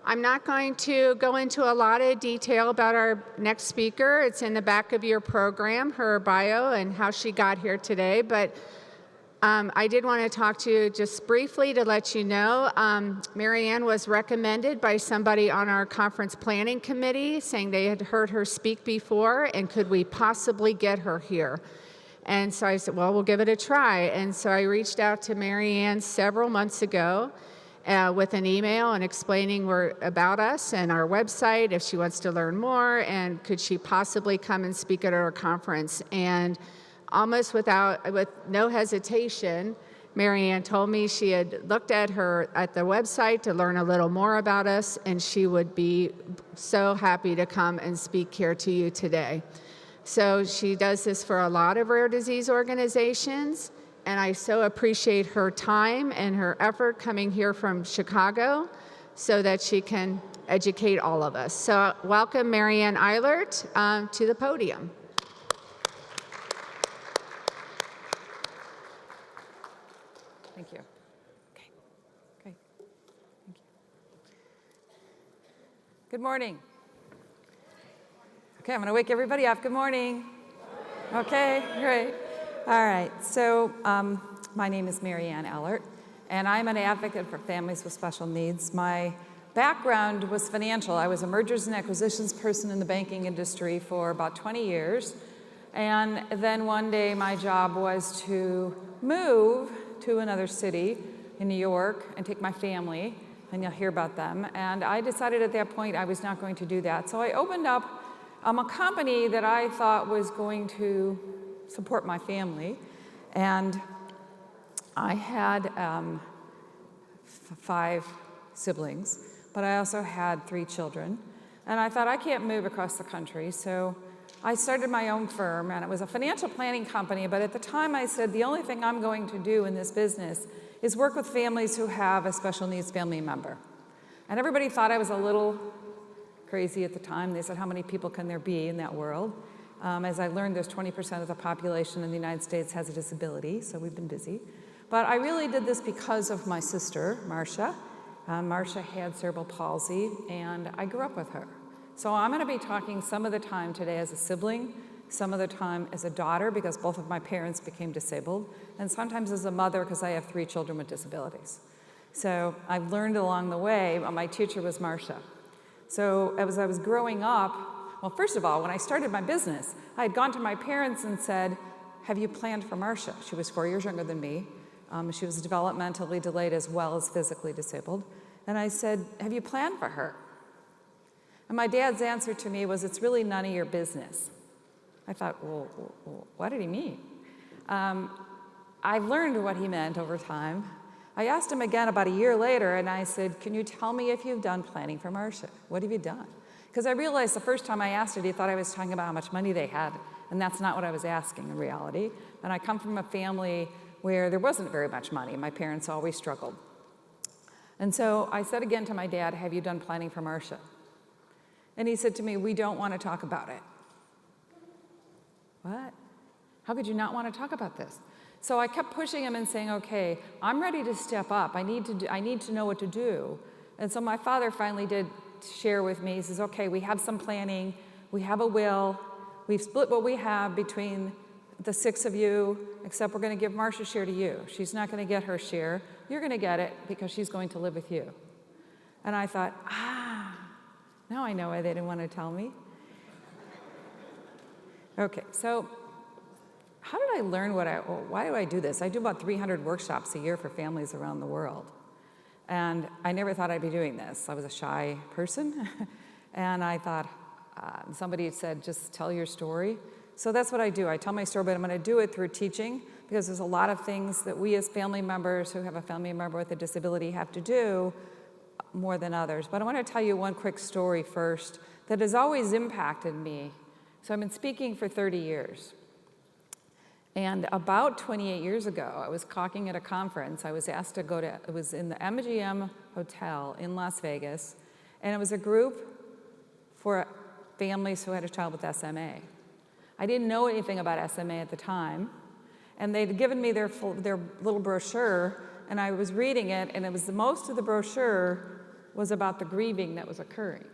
I'm not going to go into a lot of detail about our next speaker. It's in the back of your program, her bio and how she got here today. But I did want to talk to you just briefly to let you know, Marianne was recommended by somebody on our conference planning committee saying they had heard her speak before and could we possibly get her here. And so I said, well, we'll give it a try. And so I reached out to Marianne several months ago with an email and explaining about us and our website, if she wants to learn more, and could she possibly come and speak at our conference. And almost with no hesitation, Marianne told me she had looked at the website to learn a little more about us, and she would be so happy to come and speak here to you today. So she does this for a lot of rare disease organizations, and I so appreciate her time and her effort coming here from Chicago so that she can educate all of us. So welcome Marianne Ehlert to the podium. Thank you. Okay. Thank you. Good morning. Okay, I'm going to wake everybody up. Good morning. Okay, great. All right, so my name is Marianne Ehlert, and I'm an advocate for families with special needs. My background was financial. I was a mergers and acquisitions person in the banking industry for about 20 years. And then one day my job was to move to another city in New York and take my family, and you'll hear about them. And I decided at that point I was not going to do that. So I opened up a company that I thought was going to support my family. And I had 5 siblings, but I also had 3 children. And I thought I can't move across the country, so I started my own firm, and it was a financial planning company, but at the time I said the only thing I'm going to do in this business is work with families who have a special needs family member. And everybody thought I was a little crazy at the time. They said, how many people can there be in that world? As I learned, there's 20% of the population in the United States has a disability, so we've been busy. But I really did this because of my sister, Marcia. Marcia had cerebral palsy, and I grew up with her. So I'm going to be talking some of the time today as a sibling, some of the time as a daughter because both of my parents became disabled, and sometimes as a mother because I have 3 children with disabilities. So I've learned along the way, my teacher was Marcia. So as I was growing up, well, first of all, when I started my business, I had gone to my parents and said, have you planned for Marcia? She was 4 years younger than me. She was developmentally delayed as well as physically disabled. And I said, have you planned for her? And my dad's answer to me was, it's really none of your business. I thought, well, what did he mean? I learned what he meant over time. I asked him again about a year later, and I said, can you tell me if you've done planning for Marcia? What have you done? Because I realized the first time I asked it, he thought I was talking about how much money they had, and that's not what I was asking in reality. And I come from a family where there wasn't very much money. My parents always struggled. And so I said again to my dad, have you done planning for Marcia? And he said to me, we don't want to talk about it. What? How could you not want to talk about this? So I kept pushing him and saying, okay, I'm ready to step up. I need to know what to do. And so my father finally did share with me. He says, okay, we have some planning. We have a will. We've split what we have between the 6 of you, except we're going to give Marcia's share to you. She's not going to get her share. You're going to get it because she's going to live with you. And I thought, now I know why they didn't want to tell me. Okay, so how did I learn why do I do this? I do about 300 workshops a year for families around the world. And I never thought I'd be doing this. I was a shy person. And I thought, somebody said, just tell your story. So that's what I do. I tell my story, but I'm going to do it through teaching because there's a lot of things that we as family members who have a family member with a disability have to do more than others. But I want to tell you one quick story first that has always impacted me. So I've been speaking for 30 years. And about 28 years ago, I was talking at a conference. I was asked to go to, it was in the MGM Hotel in Las Vegas, and it was a group for families who had a child with SMA. I didn't know anything about SMA at the time, and they'd given me their little brochure, and I was reading it, and it was most of the brochure was about the grieving that was occurring.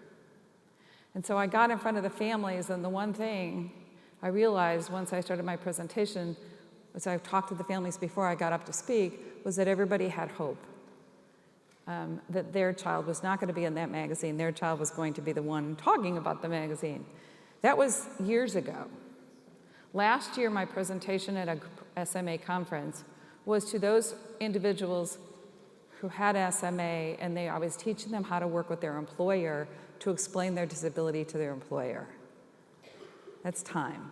And so I got in front of the families, and the one thing I realized once I started my presentation, as I talked to the families before I got up to speak, was that everybody had hope. That their child was not going to be in that magazine. Their child was going to be the one talking about the magazine. That was years ago. Last year, my presentation at a SMA conference was to those individuals who had SMA, and I was teaching them how to work with their employer to explain their disability to their employer. That's time,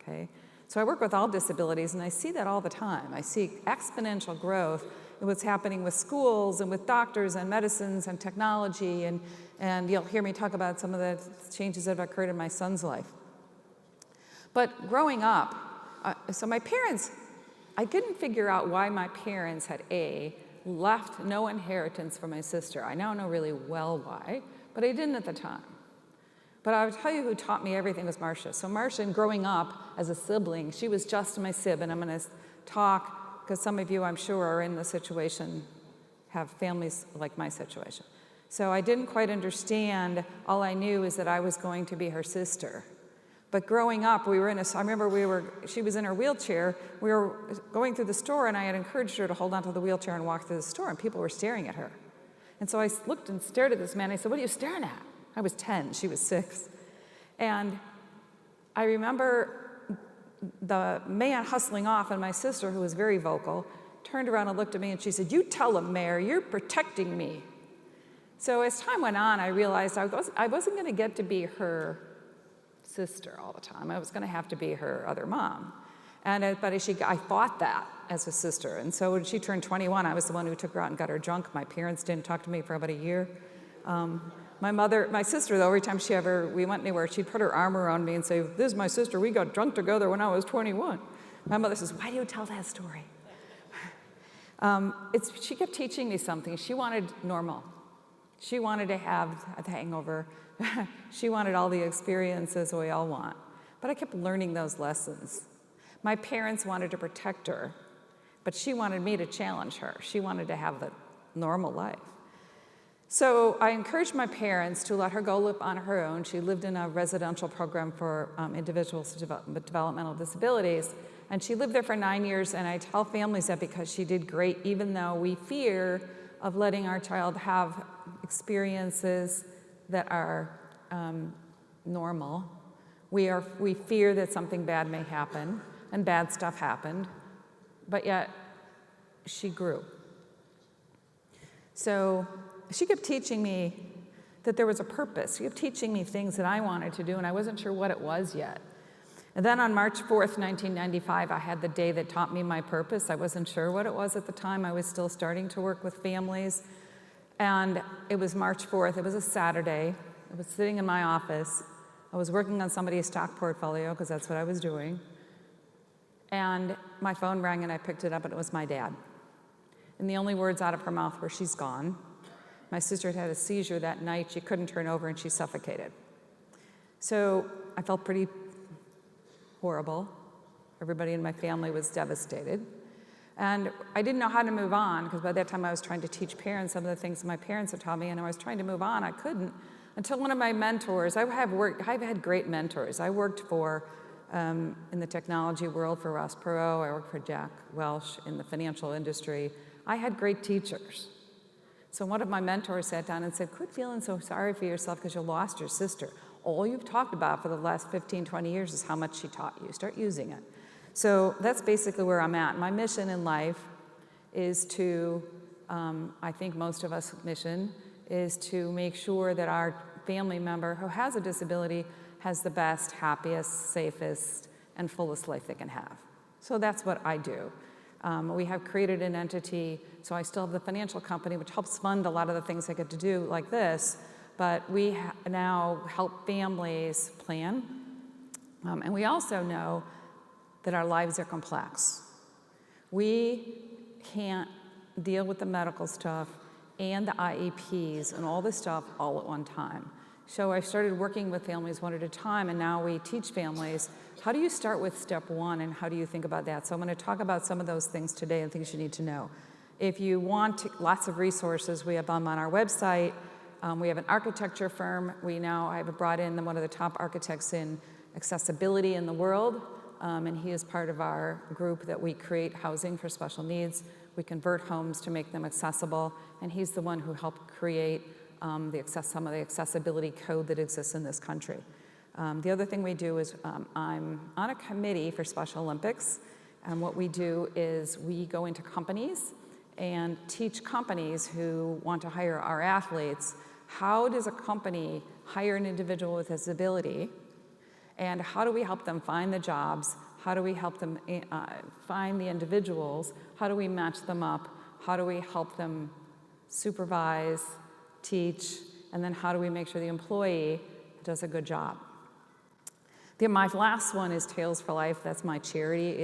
okay? So I work with all disabilities, and I see that all the time. I see exponential growth in what's happening with schools and with doctors and medicines and technology, and you'll hear me talk about some of the changes that have occurred in my son's life. But growing up, so my parents, I couldn't figure out why my parents had left no inheritance for my sister. I now know really well why, but I didn't at the time. But I would tell you who taught me everything was Marcia. So Marcia, growing up as a sibling, she was just my sib, and I'm going to talk, because some of you, I'm sure, are in the situation, have families like my situation. So I didn't quite understand. All I knew is that I was going to be her sister. But growing up, I remember she was in her wheelchair, we were going through the store, and I had encouraged her to hold onto the wheelchair and walk through the store, and people were staring at her. And so I looked and stared at this man, and I said, "What are you staring at?" I was 10, she was 6. And I remember the man hustling off, and my sister, who was very vocal, turned around and looked at me, and she said, "You tell him, Mayor, you're protecting me." So as time went on, I realized I wasn't going to get to be her sister all the time. I was going to have to be her other mom. But I thought that as a sister. And so when she turned 21, I was the one who took her out and got her drunk. My parents didn't talk to me for about a year. My sister, though, every time we went anywhere, she'd put her arm around me and say, "This is my sister. We got drunk together when I was 21. My mother says, "Why do you tell that story?" She kept teaching me something. She wanted normal. She wanted to have a hangover. She wanted all the experiences we all want. But I kept learning those lessons. My parents wanted to protect her, but she wanted me to challenge her. She wanted to have the normal life. So I encouraged my parents to let her go live on her own. She lived in a residential program for individuals with developmental disabilities, and she lived there for 9 years, and I tell families that because she did great, even though we fear of letting our child have experiences that are normal. We fear that something bad may happen, and bad stuff happened, but yet she grew. So she kept teaching me that there was a purpose. She kept teaching me things that I wanted to do, and I wasn't sure what it was yet. And then on March 4th, 1995, I had the day that taught me my purpose. I wasn't sure what it was at the time. I was still starting to work with families. And it was March 4th. It was a Saturday. I was sitting in my office. I was working on somebody's stock portfolio, because that's what I was doing. And my phone rang, and I picked it up, and it was my dad. And the only words out of her mouth were, "She's gone." My sister had a seizure that night. She couldn't turn over, and she suffocated. So I felt pretty horrible. Everybody in my family was devastated. And I didn't know how to move on, because by that time I was trying to teach parents some of the things my parents had taught me, and I was trying to move on. I couldn't until one of my mentors, I've had great mentors. I worked in the technology world for Ross Perot. I worked for Jack Welch in the financial industry. I had great teachers. So one of my mentors sat down and said, "Quit feeling so sorry for yourself because you lost your sister. All you've talked about for the last 15, 20 years is how much she taught you. Start using it." So that's basically where I'm at. My mission in life is to, I think most of us' mission is to make sure that our family member who has a disability has the best, happiest, safest, and fullest life they can have. So that's what I do. We have created an entity, so I still have the financial company, which helps fund a lot of the things I get to do like this, but we now help families plan, and we also know that our lives are complex. We can't deal with the medical stuff and the IEPs and all this stuff all at one time. So I started working with families one at a time, and now we teach families, how do you start with step one, and how do you think about that? So I'm going to talk about some of those things today and things you need to know. If you want lots of resources, we have them on our website. We have an architecture firm. I have brought in one of the top architects in accessibility in the world, and he is part of our group that we create housing for special needs. We convert homes to make them accessible, and he's the one who helped create some of the accessibility code that exists in this country. The other thing we do is I'm on a committee for Special Olympics, and what we do is we go into companies and teach companies who want to hire our athletes, how does a company hire an individual with a disability, and how do we help them find the jobs, how do we help them find the individuals, how do we match them up, how do we help them supervise, teach, and then how do we make sure the employee does a good job. My last one is Tales for Life. That's my charity.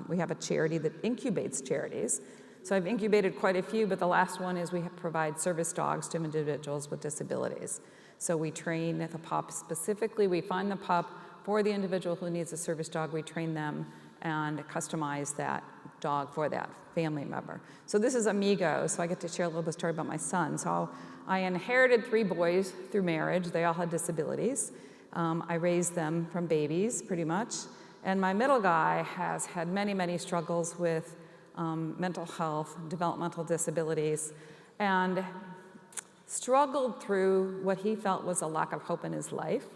We have a charity that incubates charities. So I've incubated quite a few, but the last one is we provide service dogs to individuals with disabilities. So we train the pup specifically. We find the pup for the individual who needs a service dog. We train them and customize that dog for that family member. So this is Amigo. So I get to share a little bit of story about my son. So I inherited 3 boys through marriage. They all had disabilities. I raised them from babies, pretty much. And my middle guy has had many, many struggles with mental health, developmental disabilities, and struggled through what he felt was a lack of hope in his life.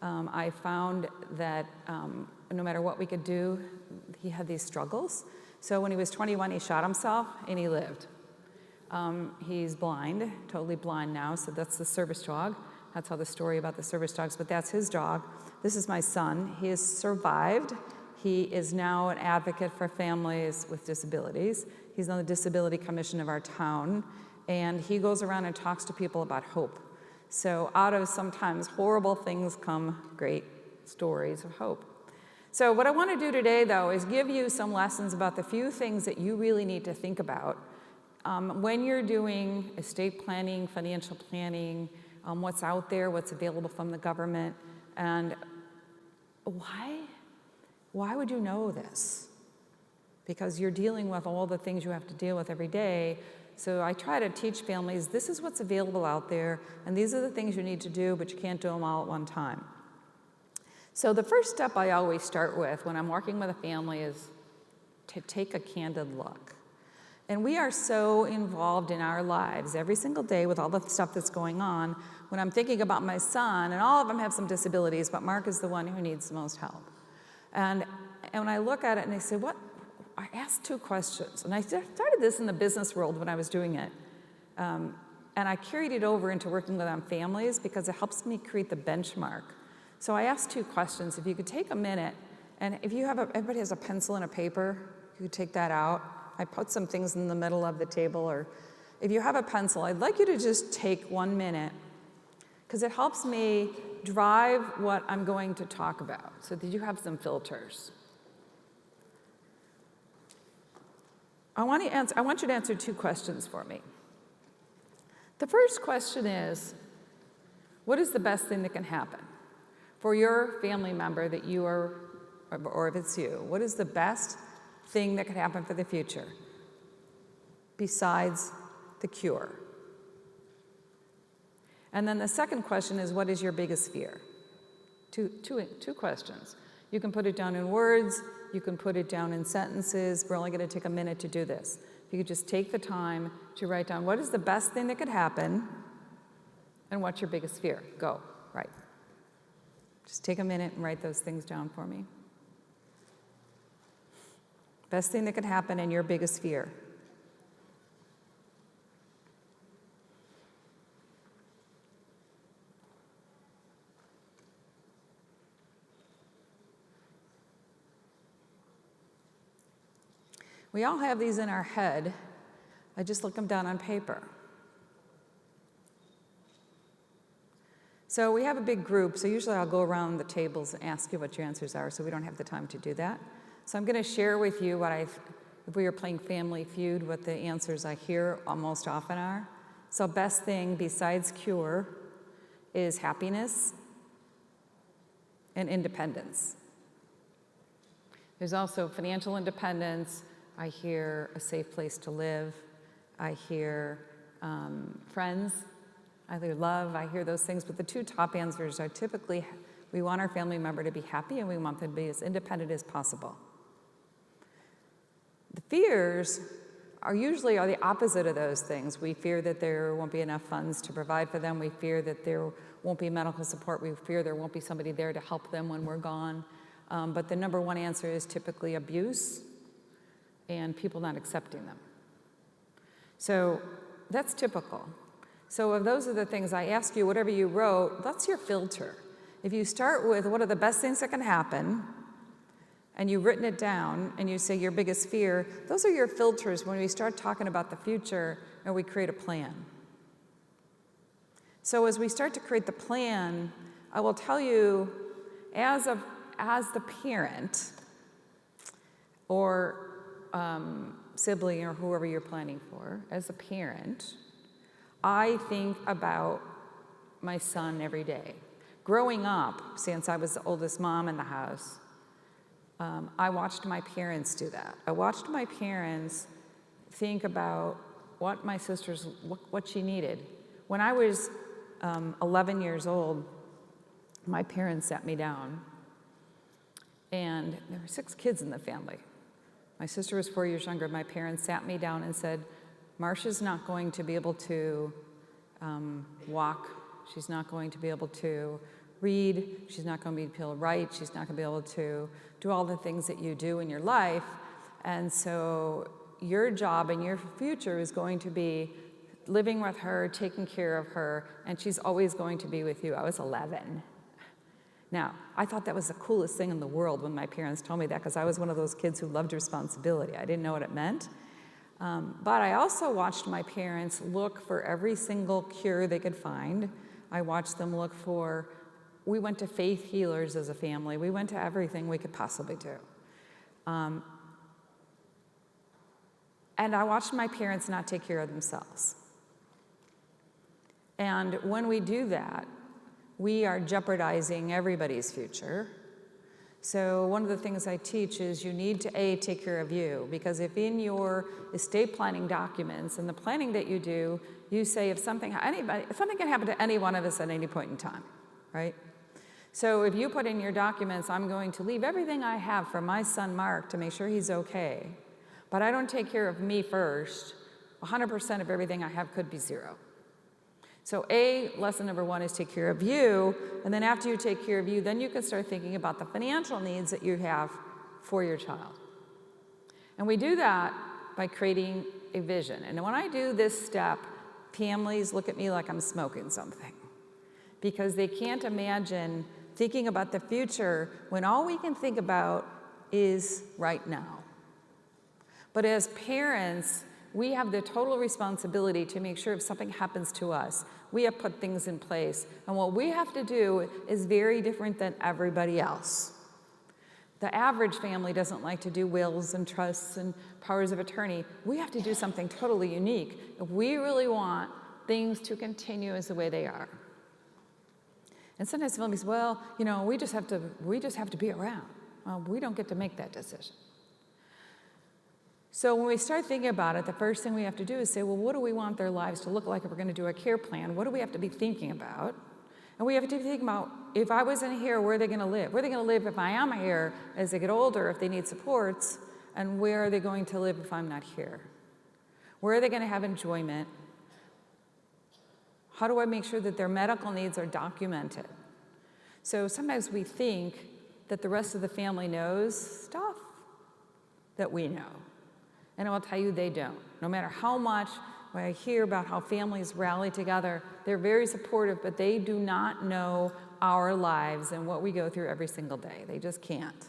I found that no matter what we could do, he had these struggles. So when he was 21, he shot himself, and he lived. He's blind, totally blind now, so that's the service dog. That's how the story about the service dogs, but that's his dog. This is my son. He has survived. He is now an advocate for families with disabilities. He's on the Disability Commission of our town, and he goes around and talks to people about hope. So out of sometimes horrible things come great stories of hope. So what I want to do today, though, is give you some lessons about the few things that you really need to think about when you're doing estate planning, financial planning, what's out there, what's available from the government, and why would you know this? Because you're dealing with all the things you have to deal with every day. So I try to teach families, this is what's available out there, and these are the things you need to do, but you can't do them all at one time. So the first step I always start with when I'm working with a family is to take a candid look. And we are so involved in our lives every single day with all the stuff that's going on. When I'm thinking about my son, and all of them have some disabilities, but Mark is the one who needs the most help. And when I look at it and I say, I asked 2 questions. And I started this in the business world when I was doing it. And I carried it over into working with families because it helps me create the benchmark. So I asked 2 questions. If you could take a minute, and if you have everybody has a pencil and a paper, you could take that out. I put some things in the middle of the table, or if you have a pencil, I'd like you to just take 1 minute, because it helps me drive what I'm going to talk about, so that you have some filters. I want you to answer 2 questions for me. The first question is, what is the best thing that can happen for your family member that you are, or if it's you, what is the best thing that could happen for the future besides the cure? And then the second question is, what is your biggest fear? Two questions. You can put it down in words, you can put it down in sentences. We're only going to take a minute to do this. If you could just take the time to write down what is the best thing that could happen and what's your biggest fear. Go, right. Just take a minute and write those things down for me. Best thing that could happen and your biggest fear. We all have these in our head. I just look them down on paper. So we have a big group, so usually I'll go around the tables and ask you what your answers are, so we don't have the time to do that. So I'm going to share with you if we were playing Family Feud, what the answers I hear most often are. So best thing besides cure is happiness and independence. There's also financial independence. I hear a safe place to live. I hear friends. either love, I hear those things, but the two top answers are typically we want our family member to be happy and we want them to be as independent as possible. The fears are usually the opposite of those things. We fear that there won't be enough funds to provide for them. We fear that there won't be medical support. We fear there won't be somebody there to help them when we're gone. But the number one answer is typically abuse and people not accepting them. So that's typical. So if those are the things I ask you, whatever you wrote, that's your filter. If you start with what are the best things that can happen, and you've written it down, and you say your biggest fear, those are your filters when we start talking about the future and we create a plan. So as we start to create the plan, I will tell you, as the parent or sibling or whoever you're planning for, as a parent, I think about my son every day. Growing up, since I was the oldest mom in the house, I watched my parents do that. I watched my parents think about what my sister's, what she needed. When I was 11 years old, my parents sat me down, and there were 6 kids in the family. My sister was 4 years younger. My parents sat me down and said, Marcia's not going to be able to walk. She's not going to be able to read. She's not going to be able to write. She's not going to be able to do all the things that you do in your life. And so your job and your future is going to be living with her, taking care of her, and she's always going to be with you. I was 11. Now, I thought that was the coolest thing in the world when my parents told me that, because I was one of those kids who loved responsibility. I didn't know what it meant. But I also watched my parents look for every single cure they could find. I watched them look for, we went to faith healers as a family. We went to everything we could possibly do. And I watched my parents not take care of themselves. And when we do that, we are jeopardizing everybody's future. So one of the things I teach is you need to, A, take care of you, because if in your estate planning documents and the planning that you do, you say if something can happen to any one of us at any point in time, right? So if you put in your documents, I'm going to leave everything I have for my son Mark to make sure he's okay, but I don't take care of me first, 100% of everything I have could be zero. So A, lesson number one is take care of you, and then after you take care of you, then you can start thinking about the financial needs that you have for your child. And we do that by creating a vision. And when I do this step, families look at me like I'm smoking something, because they can't imagine thinking about the future when all we can think about is right now. But as parents, we have the total responsibility to make sure if something happens to us, we have put things in place. And what we have to do is very different than everybody else. The average family doesn't like to do wills and trusts and powers of attorney. We have to do something totally unique if we really want things to continue as the way they are. And sometimes families say, well, you know, we just have to be around. Well, we don't get to make that decision. So when we start thinking about it, the first thing we have to do is say, well, what do we want their lives to look like if we're going to do a care plan? What do we have to be thinking about? And we have to be thinking about, if I wasn't here, where are they going to live? Where are they going to live if I am here as they get older, if they need supports? And where are they going to live if I'm not here? Where are they going to have enjoyment? How do I make sure that their medical needs are documented? So sometimes we think that the rest of the family knows stuff that we know. And I will tell you, they don't. No matter how much, when I hear about how families rally together, they're very supportive, but they do not know our lives and what we go through every single day. They just can't.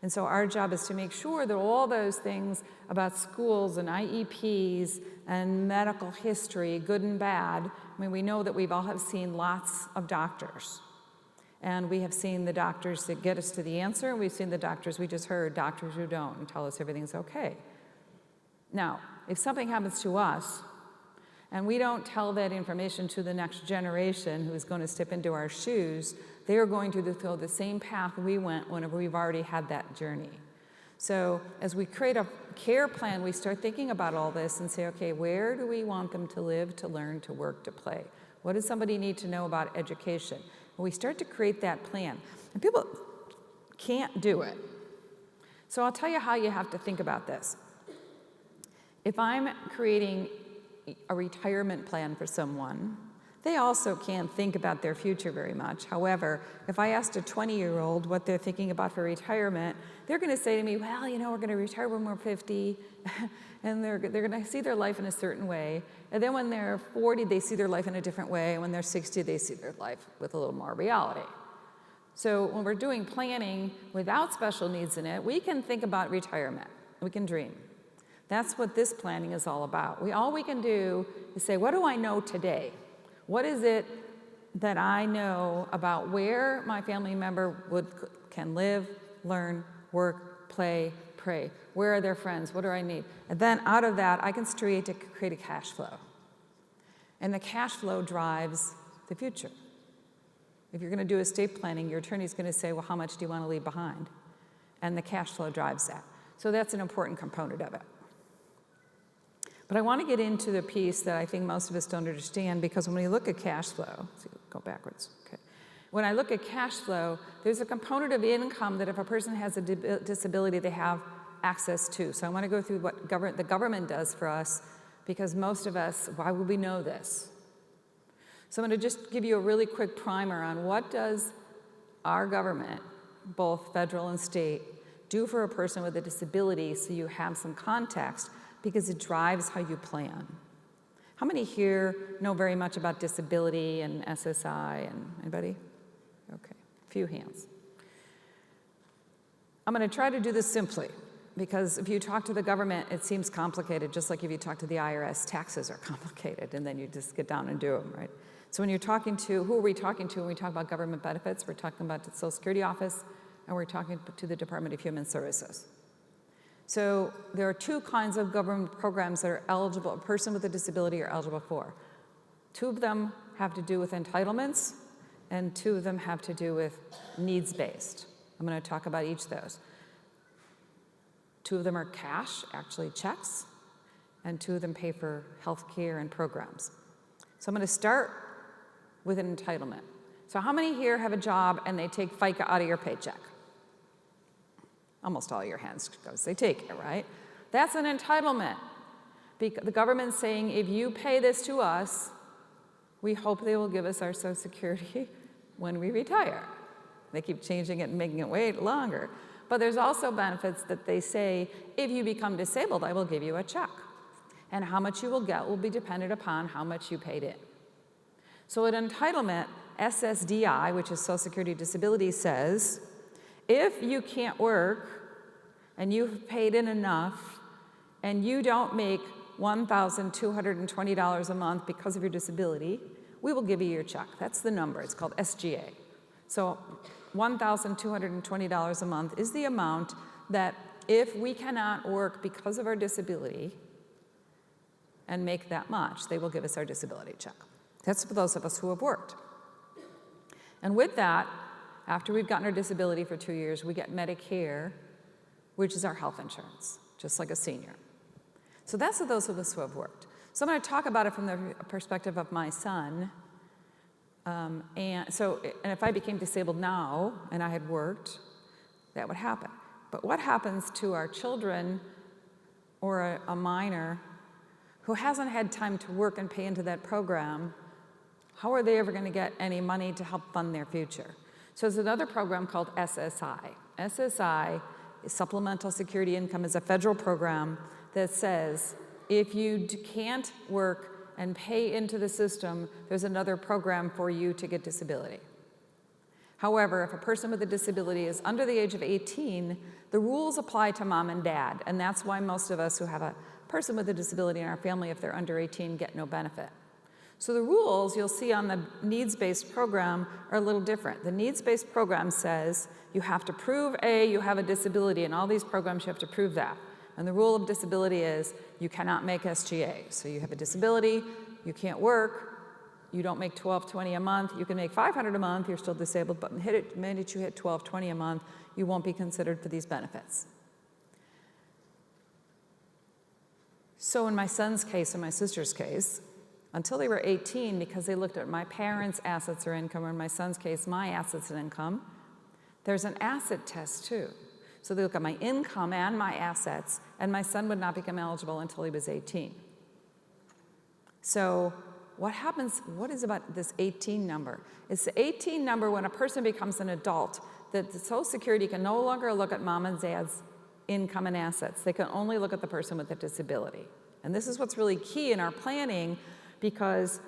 And so our job is to make sure that all those things about schools and IEPs and medical history, good and bad, I mean, we know that we've all have seen lots of doctors. And we have seen the doctors that get us to the answer, and we've seen the doctors we just heard, doctors who don't, and tell us everything's okay. Now, if something happens to us, and we don't tell that information to the next generation who is going to step into our shoes, they are going to go the same path we went whenever we've already had that journey. So as we create a care plan, we start thinking about all this and say, okay, where do we want them to live, to learn, to work, to play? What does somebody need to know about education? And we start to create that plan. And people can't do it. So I'll tell you how you have to think about this. If I'm creating a retirement plan for someone, they also can't think about their future very much. However, if I asked a 20-year-old what they're thinking about for retirement, they're going to say to me, well, you know, we're going to retire when we're 50, and they're going to see their life in a certain way. And then when they're 40, they see their life in a different way. And when they're 60, they see their life with a little more reality. So when we're doing planning without special needs in it, we can think about retirement. We can dream. That's what this planning is all about. All we can do is say, what do I know today? What is it that I know about where my family member can live, learn, work, play, pray? Where are their friends? What do I need? And then out of that, I can create a cash flow. And the cash flow drives the future. If you're going to do estate planning, your attorney's going to say, well, how much do you want to leave behind? And the cash flow drives that. So that's an important component of it. But I want to get into the piece that I think most of us don't understand, because when we look at cash flow, go backwards, okay. When I look at cash flow, there's a component of income that if a person has a disability, they have access to. So I want to go through what the government does for us, because most of us, why would we know this? So I'm going to just give you a really quick primer on what does our government, both federal and state, do for a person with a disability, so you have some context, because it drives how you plan. How many here know very much about disability and SSI? And anybody? Okay, a few hands. I'm going to try to do this simply, because if you talk to the government, it seems complicated, just like if you talk to the IRS, taxes are complicated, and then you just get down and do them, right? So when you're talking to, who are we talking to when we talk about government benefits? We're talking about the Social Security Office, and we're talking to the Department of Human Services. So there are two kinds of government programs that are eligible, a person with a disability are eligible for. Two of them have to do with entitlements, and two of them have to do with needs-based. I'm going to talk about each of those. Two of them are cash, actually checks, and two of them pay for health care and programs. So I'm going to start with an entitlement. So how many here have a job and they take FICA out of your paycheck? Almost all your hands, because they take it, right? That's an entitlement. The government's saying, if you pay this to us, we hope they will give us our Social Security when we retire. They keep changing it and making it way longer. But there's also benefits that they say, if you become disabled, I will give you a check. And how much you will get will be dependent upon how much you paid in. So an entitlement, SSDI, which is Social Security Disability, says, if you can't work and you've paid in enough and you don't make $1,220 a month because of your disability, we will give you your check. That's the number. It's called SGA. So $1,220 a month is the amount that if we cannot work because of our disability and make that much, they will give us our disability check. That's for those of us who have worked. And with that, after we've gotten our disability for 2 years, we get Medicare, which is our health insurance, just like a senior. So that's for those of us who have worked. So I'm going to talk about it from the perspective of my son. And if I became disabled now and I had worked, that would happen. But what happens to our children or a minor who hasn't had time to work and pay into that program? How are they ever going to get any money to help fund their future? So there's another program called SSI. SSI, Supplemental Security Income, is a federal program that says if you can't work and pay into the system, there's another program for you to get disability. However, if a person with a disability is under the age of 18, the rules apply to mom and dad, and that's why most of us who have a person with a disability in our family, if they're under 18, get no benefit. So the rules you'll see on the needs-based program are a little different. The needs-based program says you have to prove, you have a disability. In all these programs, you have to prove that. And the rule of disability is you cannot make SGA. So you have a disability, you can't work, you don't make $1,220 a month, you can make $500 a month, you're still disabled, but the minute you hit $1,220 a month, you won't be considered for these benefits. So in my son's case and my sister's case, until they were 18, because they looked at my parents' assets or income, or in my son's case, my assets and income. There's an asset test too. So they look at my income and my assets, and my son would not become eligible until he was 18. So what happens, what is about this 18 number? It's the 18 number when a person becomes an adult, that the Social Security can no longer look at mom and dad's income and assets. They can only look at the person with a disability. And this is what's really key in our planning, because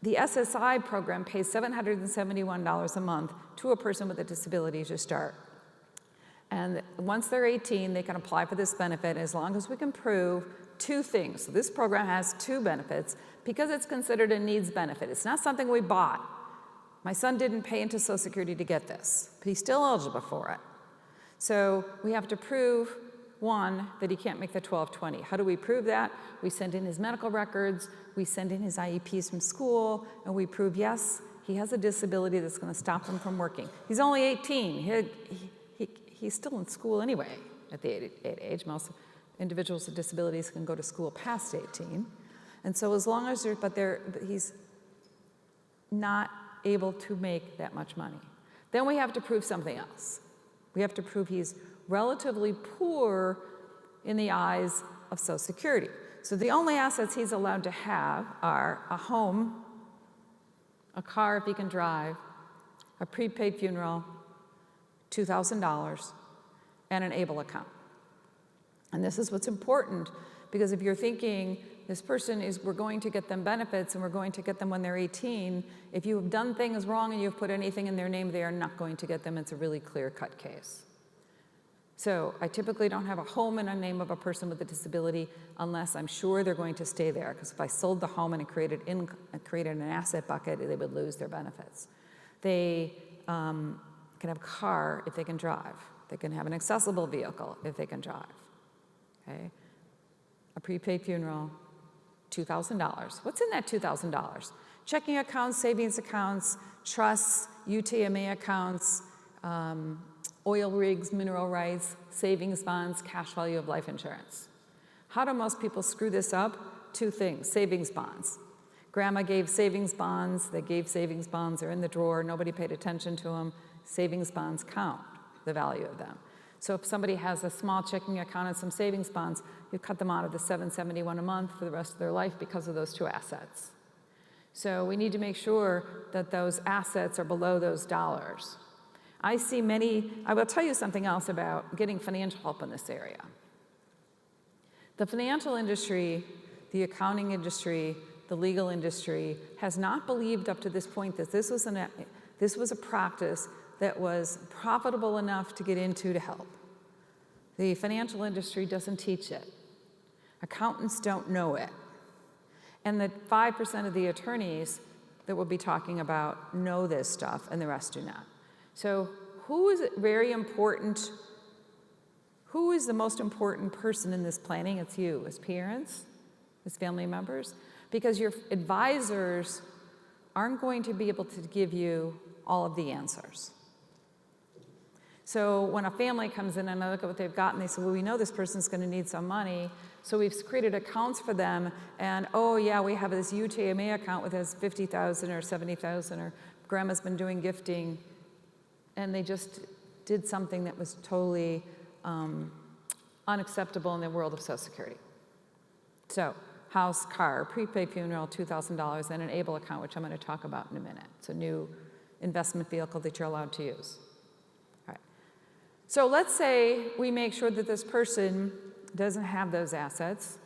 the SSI program pays $771 a month to a person with a disability to start. And once they're 18, they can apply for this benefit as long as we can prove two things. So this program has two benefits because it's considered a needs benefit. It's not something we bought. My son didn't pay into Social Security to get this, but he's still eligible for it. So we have to prove, one, that he can't make the 1220. How do we prove that? We send in his medical records, we send in his IEPs from school, and we prove, yes, he has a disability that's going to stop him from working. He's only 18. He's still in school anyway at the age. Most individuals with disabilities can go to school past 18. And so as long as he's not able to make that much money. Then we have to prove something else. We have to prove he's relatively poor in the eyes of Social Security. So the only assets he's allowed to have are a home, a car if he can drive, a prepaid funeral, $2,000, and an ABLE account. And this is what's important, because if you're thinking this person we're going to get them benefits and we're going to get them when they're 18, if you have done things wrong and you've put anything in their name, they are not going to get them. It's a really clear-cut case. So I typically don't have a home in a name of a person with a disability unless I'm sure they're going to stay there, because if I sold the home and it created an asset bucket, they would lose their benefits. They can have a car if they can drive. They can have an accessible vehicle if they can drive. Okay? A prepaid funeral, $2,000. What's in that $2,000? Checking accounts, savings accounts, trusts, UTMA accounts, oil rigs, mineral rights, savings bonds, cash value of life insurance. How do most people screw this up? Two things: savings bonds. Grandma gave savings bonds, they gave savings bonds, they're in the drawer, nobody paid attention to them. Savings bonds count the value of them. So if somebody has a small checking account and some savings bonds, you cut them out of the $771 a month for the rest of their life because of those two assets. So we need to make sure that those assets are below those dollars. I will tell you something else about getting financial help in this area. The financial industry, the accounting industry, the legal industry has not believed up to this point that this was a practice that was profitable enough to get into to help. The financial industry doesn't teach it. Accountants don't know it. And the 5% of the attorneys that we'll be talking about know this stuff, and the rest do not. So who is very important? Who is the most important person in this planning? It's you, as parents, as family members, because your advisors aren't going to be able to give you all of the answers. So when a family comes in and I look at what they've got and they say, well, we know this person's going to need some money, so we've created accounts for them, and oh yeah, we have this UTMA account with has $50,000 or $70,000, or grandma's been doing gifting, and they just did something that was totally unacceptable in the world of Social Security. So house, car, prepaid funeral, $2,000, and an ABLE account, which I'm going to talk about in a minute. It's a new investment vehicle that you're allowed to use. All right. So let's say we make sure that this person doesn't have those assets.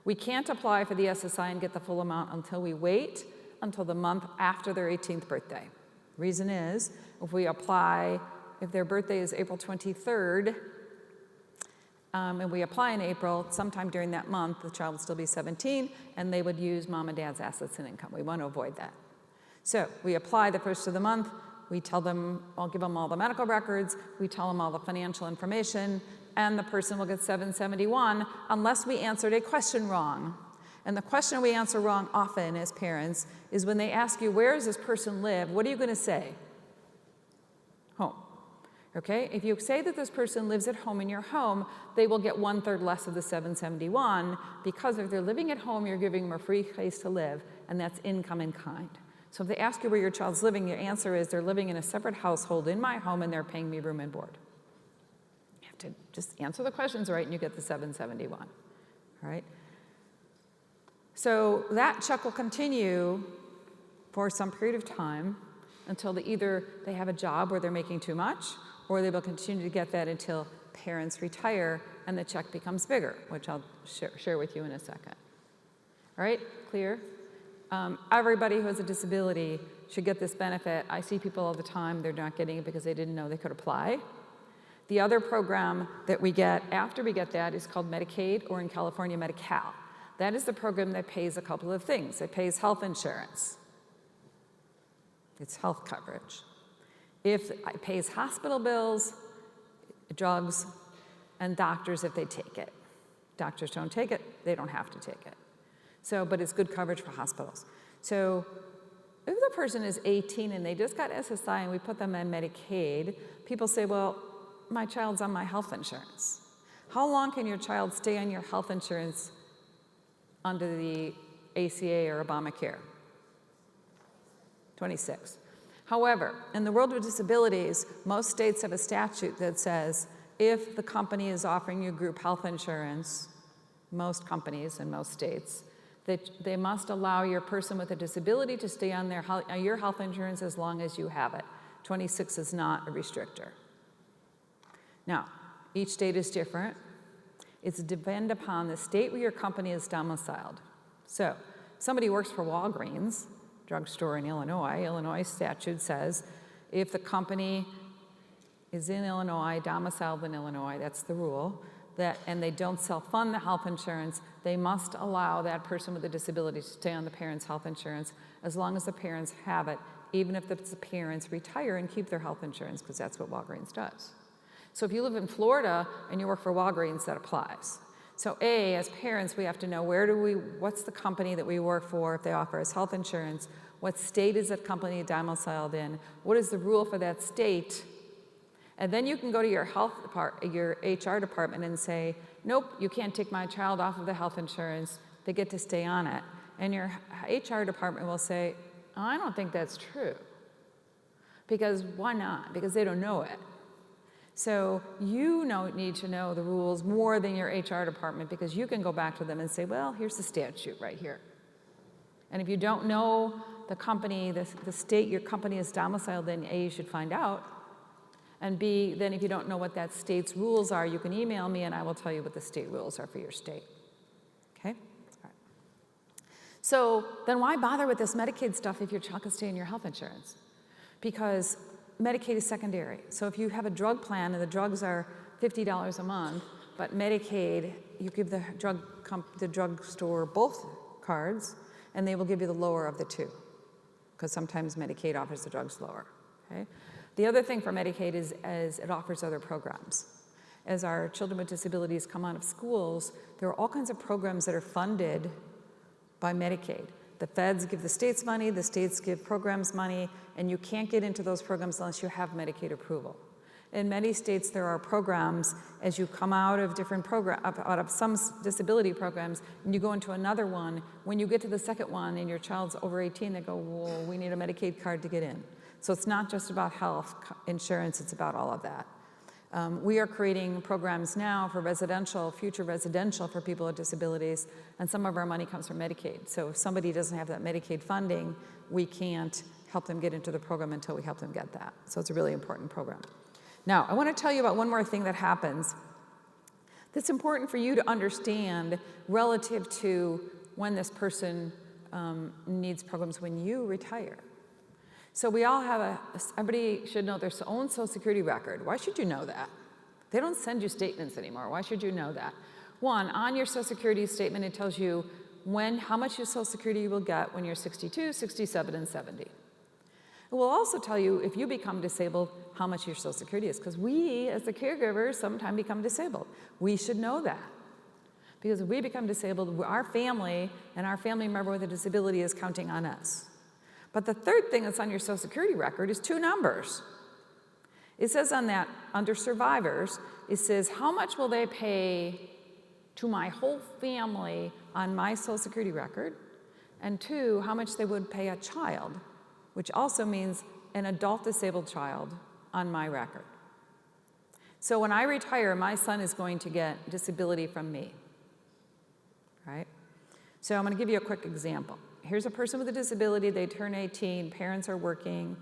We can't apply for the SSI and get the full amount until we wait until the month after their 18th birthday. Reason is, if we apply, if their birthday is April 23rd, and we apply in April, sometime during that month, the child would still be 17, and they would use mom and dad's assets and income. We want to avoid that. So we apply the first of the month. We tell them, I'll give them all the medical records. We tell them all the financial information, and the person will get $771 unless we answered a question wrong. And the question we answer wrong often as parents is when they ask you, where does this person live? What are you going to say? Home. Okay? If you say that this person lives at home in your home, they will get 1/3 less of the 771 because if they're living at home, you're giving them a free place to live, and that's income in kind. So if they ask you where your child's living, your answer is they're living in a separate household in my home and they're paying me room and board. You have to just answer the questions right and you get the 771. All right? So that check will continue for some period of time until either they have a job where they're making too much, or they will continue to get that until parents retire and the check becomes bigger, which I'll share with you in a second. All right, clear? Everybody who has a disability should get this benefit. I see people all the time, they're not getting it because they didn't know they could apply. The other program that we get after we get that is called Medicaid, or in California, Medi-Cal. That is the program that pays a couple of things. It pays health insurance. It's health coverage. It pays hospital bills, drugs, and doctors if they take it. Doctors don't take it, they don't have to take it. So, but it's good coverage for hospitals. So if the person is 18 and they just got SSI and we put them on Medicaid, people say, well, my child's on my health insurance. How long can your child stay on your health insurance under the ACA or Obamacare? 26. However, in the world of disabilities, most states have a statute that says if the company is offering you group health insurance, most companies in most states, that they must allow your person with a disability to stay on your health insurance as long as you have it. 26 is not a restrictor. Now, each state is different. It's depend upon the state where your company is domiciled. So, somebody works for Walgreens, drugstore in Illinois. Illinois statute says if the company is in Illinois, domiciled in Illinois, that's the rule, and they don't self-fund the health insurance, they must allow that person with a disability to stay on the parent's health insurance as long as the parents have it, even if the parents retire and keep their health insurance, because that's what Walgreens does. So if you live in Florida and you work for Walgreens, that applies. So A, as parents, we have to know what's the company that we work for if they offer us health insurance, what state is that company domiciled in, what is the rule for that state, and then you can go to your your HR department and say, nope, you can't take my child off of the health insurance, they get to stay on it. And your HR department will say, oh, I don't think that's true. Because why not? Because they don't know it. So you need to know the rules more than your HR department, because you can go back to them and say, well, here's the statute right here. And if you don't know the company, the state your company is domiciled in, A, you should find out. And B, then if you don't know what that state's rules are, you can email me and I will tell you what the state rules are for your state. Okay? All right. So then why bother with this Medicaid stuff if your child can stay in your health insurance? Because Medicaid is secondary. So if you have a drug plan and the drugs are $50 a month, but Medicaid, you give the drugstore both cards, and they will give you the lower of the two, because sometimes Medicaid offers the drugs lower. Okay? The other thing for Medicaid is it offers other programs. As our children with disabilities come out of schools, there are all kinds of programs that are funded by Medicaid. The feds give the states money, the states give programs money, and you can't get into those programs unless you have Medicaid approval. In many states, there are programs as you come out of out of some disability programs, and you go into another one. When you get to the second one and your child's over 18, they go, well, we need a Medicaid card to get in. So it's not just about health insurance, it's about all of that. We are creating programs now for future residential for people with disabilities, and some of our money comes from Medicaid. So if somebody doesn't have that Medicaid funding, we can't help them get into the program until we help them get that. So it's a really important program. Now, I want to tell you about one more thing that happens that's important for you to understand relative to when this person needs programs when you retire. So we all have everybody should know their own Social Security record. Why should you know that? They don't send you statements anymore. Why should you know that? One, on your Social Security statement, it tells you how much your Social Security you will get when you're 62, 67, and 70. It will also tell you if you become disabled, how much your Social Security is, because we, as the caregivers, sometimes become disabled. We should know that. Because if we become disabled, our family and our family member with a disability is counting on us. But the third thing that's on your Social Security record is two numbers. It says on that, under survivors, it says how much will they pay to my whole family on my Social Security record, and 2, how much they would pay a child, which also means an adult disabled child on my record. So when I retire, my son is going to get disability from me, right? So I'm going to give you a quick example. Here's a person with a disability, they turn 18, parents are working,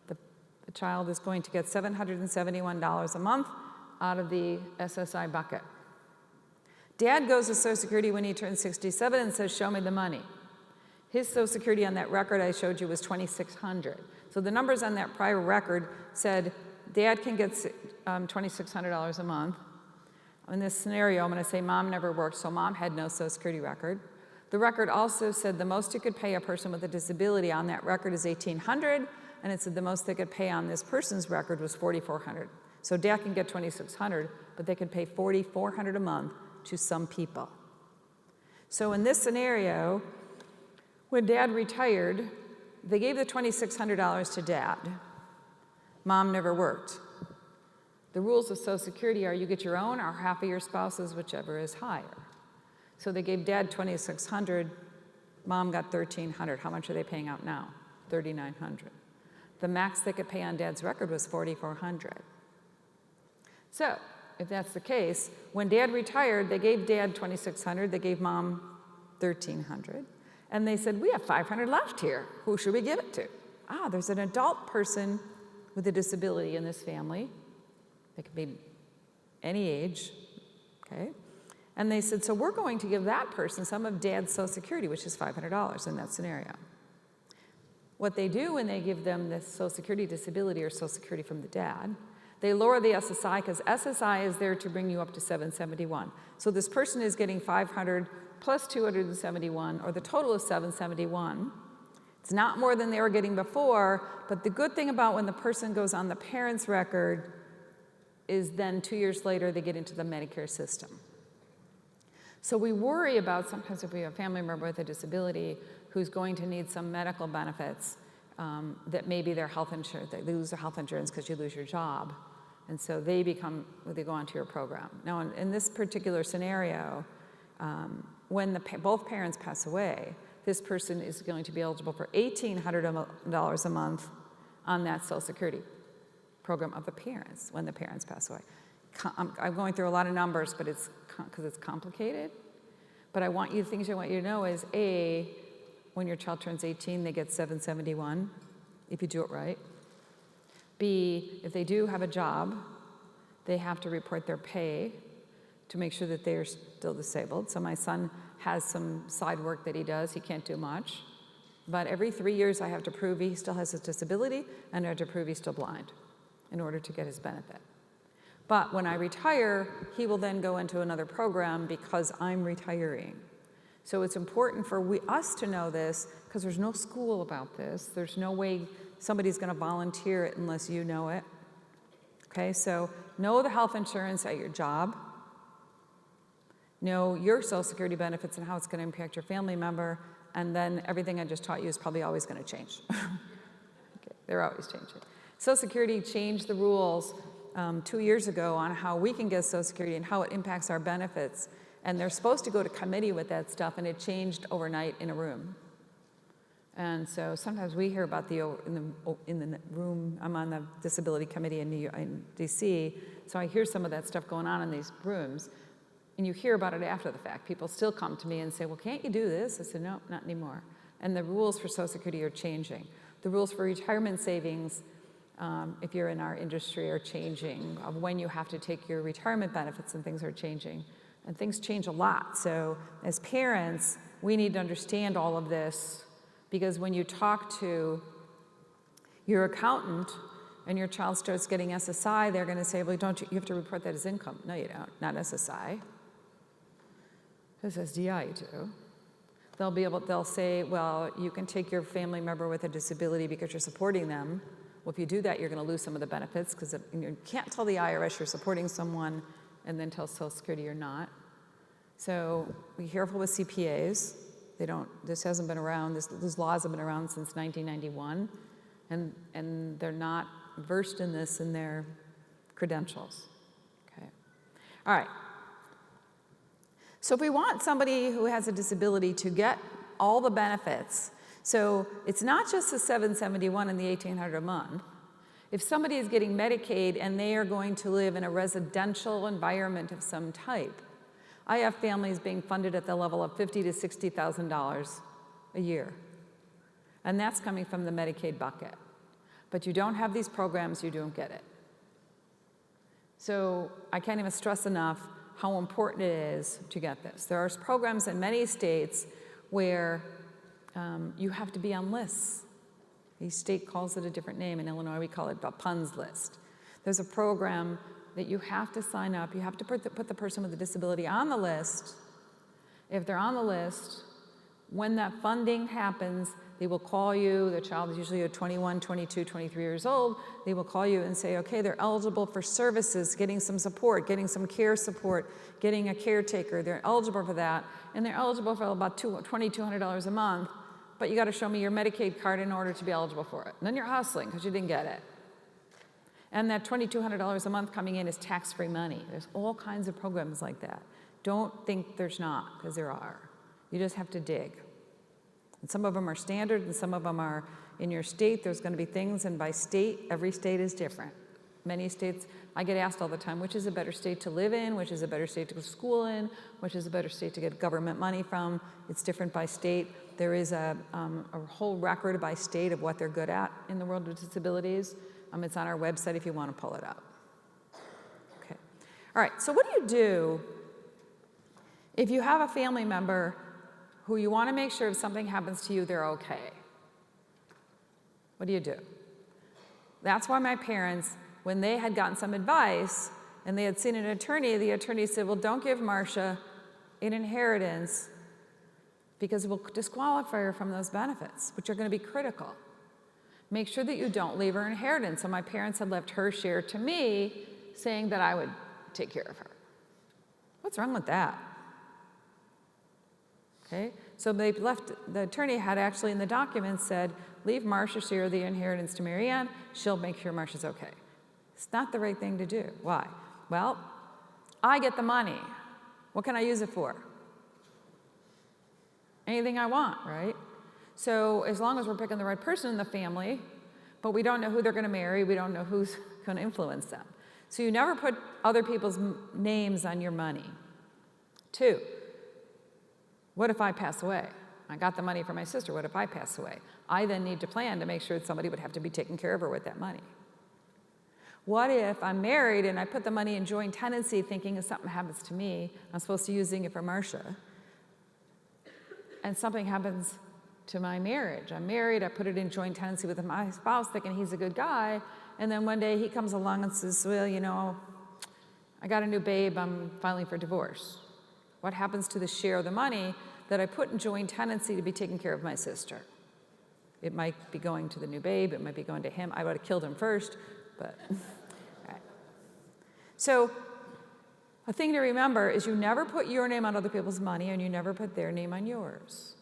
the child is going to get $771 a month out of the SSI bucket. Dad goes to Social Security when he turns 67 and says, show me the money. His Social Security on that record I showed you was $2,600. So the numbers on that prior record said Dad can get $2,600 a month. In this scenario, I'm going to say Mom never worked, so Mom had no Social Security record. The record also said the most you could pay a person with a disability on that record is $1,800, and it said the most they could pay on this person's record was $4,400. So Dad can get $2,600, but they could pay $4,400 a month to some people. So in this scenario, when Dad retired, they gave the $2,600 to Dad. Mom never worked. The rules of Social Security are you get your own or half of your spouse's, whichever is higher. So they gave Dad $2,600, Mom got $1,300. How much are they paying out now? $3,900. The max they could pay on Dad's record was $4,400. So if that's the case, when Dad retired, they gave Dad $2,600, they gave Mom $1,300, and they said, we have $500 left here. Who should we give it to? There's an adult person with a disability in this family. They could be any age, okay? And they said, so we're going to give that person some of Dad's Social Security, which is $500 in that scenario. What they do when they give them this Social Security disability or Social Security from the dad, they lower the SSI because SSI is there to bring you up to 771. So this person is getting 500 plus 271, or the total is 771. It's not more than they were getting before, but the good thing about when the person goes on the parent's record is then 2 years later they get into the Medicare system. So we worry about sometimes if we have a family member with a disability who's going to need some medical benefits, that maybe their health insurance, they lose their health insurance because you lose your job. And so they go onto your program. Now in this particular scenario, when both parents pass away, this person is going to be eligible for $1,800 a month on that Social Security program of the parents when the parents pass away. I'm going through a lot of numbers, but it's because it's complicated. But things I want you to know is A, when your child turns 18, they get 771 if you do it right. B, if they do have a job, they have to report their pay to make sure that they are still disabled. So my son has some side work that he does. He can't do much. But every 3 years, I have to prove he still has his disability, and I have to prove he's still blind in order to get his benefit. But when I retire, he will then go into another program because I'm retiring. So it's important for us to know this because there's no school about this. There's no way somebody's going to volunteer it unless you know it. Okay, so know the health insurance at your job. Know your Social Security benefits and how it's going to impact your family member. And then everything I just taught you is probably always going to change. Okay, they're always changing. Social Security changed the rules 2 years ago on how we can get Social Security and how it impacts our benefits. And they're supposed to go to committee with that stuff, and it changed overnight in a room. And so sometimes we hear about in the room. I'm on the disability committee in DC, so I hear some of that stuff going on in these rooms. And you hear about it after the fact. People still come to me and say, well, can't you do this? I said, no, not anymore. And the rules for Social Security are changing. The rules for retirement savings, if you're in our industry, are changing. Of when you have to take your retirement benefits and things are changing. And things change a lot. So as parents, we need to understand all of this, because when you talk to your accountant and your child starts getting SSI, they're going to say, well, you have to report that as income. No, you don't, not SSI. It says DI, you do. They'll say, well, you can take your family member with a disability because you're supporting them. Well, if you do that, you're going to lose some of the benefits because you can't tell the IRS you're supporting someone and then tell Social Security you're not. So be careful with CPAs. This hasn't been around, these laws have been around since 1991, and they're not versed in this in their credentials. Okay. All right. So if we want somebody who has a disability to get all the benefits, so it's not just the $771 and the $1,800 a month. If somebody is getting Medicaid and they are going to live in a residential environment of some type, I have families being funded at the level of $50,000 to $60,000 a year. And that's coming from the Medicaid bucket. But you don't have these programs, you don't get it. So I can't even stress enough how important it is to get this. There are programs in many states where you have to be on lists. Each state calls it a different name. In Illinois, we call it a PUNS list. There's a program that you have to sign up. You have to put the person with a disability on the list. If they're on the list, when that funding happens, they will call you. The child is usually 21, 22, 23 years old. They will call you and say, okay, they're eligible for services, getting some support, getting some care support, getting a caretaker. They're eligible for that. And they're eligible for about $2,200 a month. But you got to show me your Medicaid card in order to be eligible for it. And then you're hustling because you didn't get it. And that $2,200 a month coming in is tax-free money. There's all kinds of programs like that. Don't think there's not, because there are. You just have to dig. And some of them are standard, and some of them are in your state. There's going to be things, and by state, every state is different. Many states, I get asked all the time, which is a better state to live in, which is a better state to go to school in, which is a better state to get government money from. It's different by state. There is a whole record by state of what they're good at in the world of disabilities. It's on our website if you want to pull it up. Okay. All right, so what do you do if you have a family member who you want to make sure if something happens to you, they're okay? What do you do? That's why my parents, when they had gotten some advice and they had seen an attorney, the attorney said, well, don't give Marcia an inheritance because it will disqualify her from those benefits, which are going to be critical. Make sure that you don't leave her inheritance. So my parents had left her share to me, saying that I would take care of her. What's wrong with that? Okay, so they left, the attorney had actually in the documents said, leave Marcia's share of the inheritance to Marianne, she'll make sure Marcia's okay. It's not the right thing to do. Why? Well, I get the money. What can I use it for? Anything I want, right? So as long as we're picking the right person in the family, but we don't know who they're going to marry, we don't know who's going to influence them. So you never put other people's names on your money. 2, what if I pass away? I got the money from my sister. What if I pass away? I then need to plan to make sure that somebody would have to be taking care of her with that money. What if I'm married and I put the money in joint tenancy thinking if something happens to me, I'm supposed to be using it for Marcia, and something happens to my marriage. I'm married, I put it in joint tenancy with my spouse thinking he's a good guy, and then one day he comes along and says, well, you know, I got a new babe, I'm filing for divorce. What happens to the share of the money that I put in joint tenancy to be taking care of my sister? It might be going to the new babe, it might be going to him. I would have killed him first, but all right. So a thing to remember is you never put your name on other people's money and you never put their name on yours.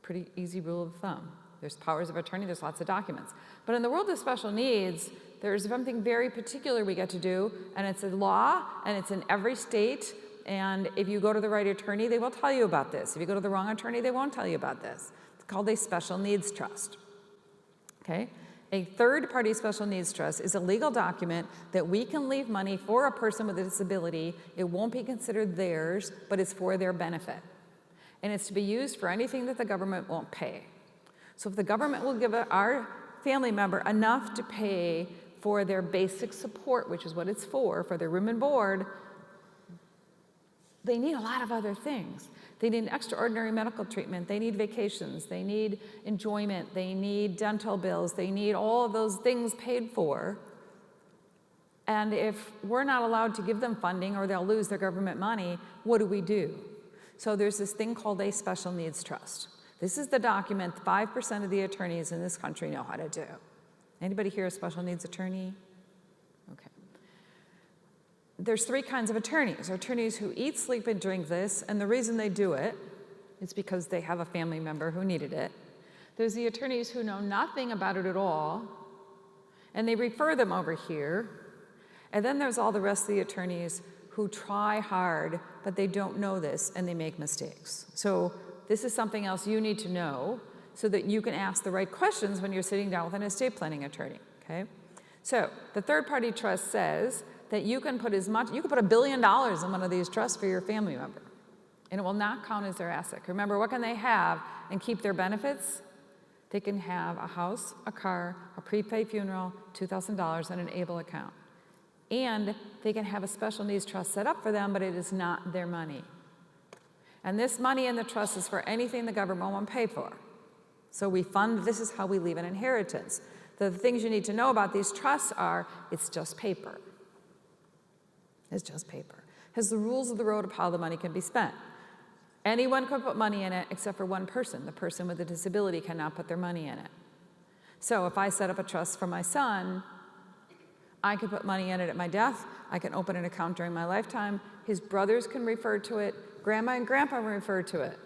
Pretty easy rule of thumb. There's powers of attorney, there's lots of documents. But in the world of special needs, there's something very particular we get to do, and it's a law, and it's in every state, and if you go to the right attorney, they will tell you about this. If you go to the wrong attorney, they won't tell you about this. It's called a special needs trust. Okay? A third-party special needs trust is a legal document that we can leave money for a person with a disability. It won't be considered theirs, but it's for their benefit. And it's to be used for anything that the government won't pay. So if the government will give our family member enough to pay for their basic support, which is what it's for their room and board, they need a lot of other things. They need extraordinary medical treatment, they need vacations, they need enjoyment, they need dental bills, they need all of those things paid for. And if we're not allowed to give them funding or they'll lose their government money, what do? So there's this thing called a special needs trust. This is the document 5% of the attorneys in this country know how to do. Anybody here a special needs attorney? Okay. There's 3 kinds of attorneys. Attorneys who eat, sleep, and drink this, and the reason they do it is because they have a family member who needed it. There's the attorneys who know nothing about it at all, and they refer them over here. And then there's all the rest of the attorneys who try hard, but they don't know this and they make mistakes. So this is something else you need to know so that you can ask the right questions when you're sitting down with an estate planning attorney, okay? So the third-party trust says that you can put $1 billion in one of these trusts for your family member, and it will not count as their asset. Remember, what can they have and keep their benefits? They can have a house, a car, a prepaid funeral, $2,000, and an ABLE account. And they can have a special needs trust set up for them, but it is not their money. And this money in the trust is for anything the government won't pay for. So we fund, this is how we leave an inheritance. The things you need to know about these trusts are, it's just paper. It's just paper. It has the rules of the road of how the money can be spent. Anyone can put money in it except for one person. The person with a disability cannot put their money in it. So if I set up a trust for my son, I could put money in it at my death. I can open an account during my lifetime. His brothers can refer to it. Grandma and grandpa can refer to it.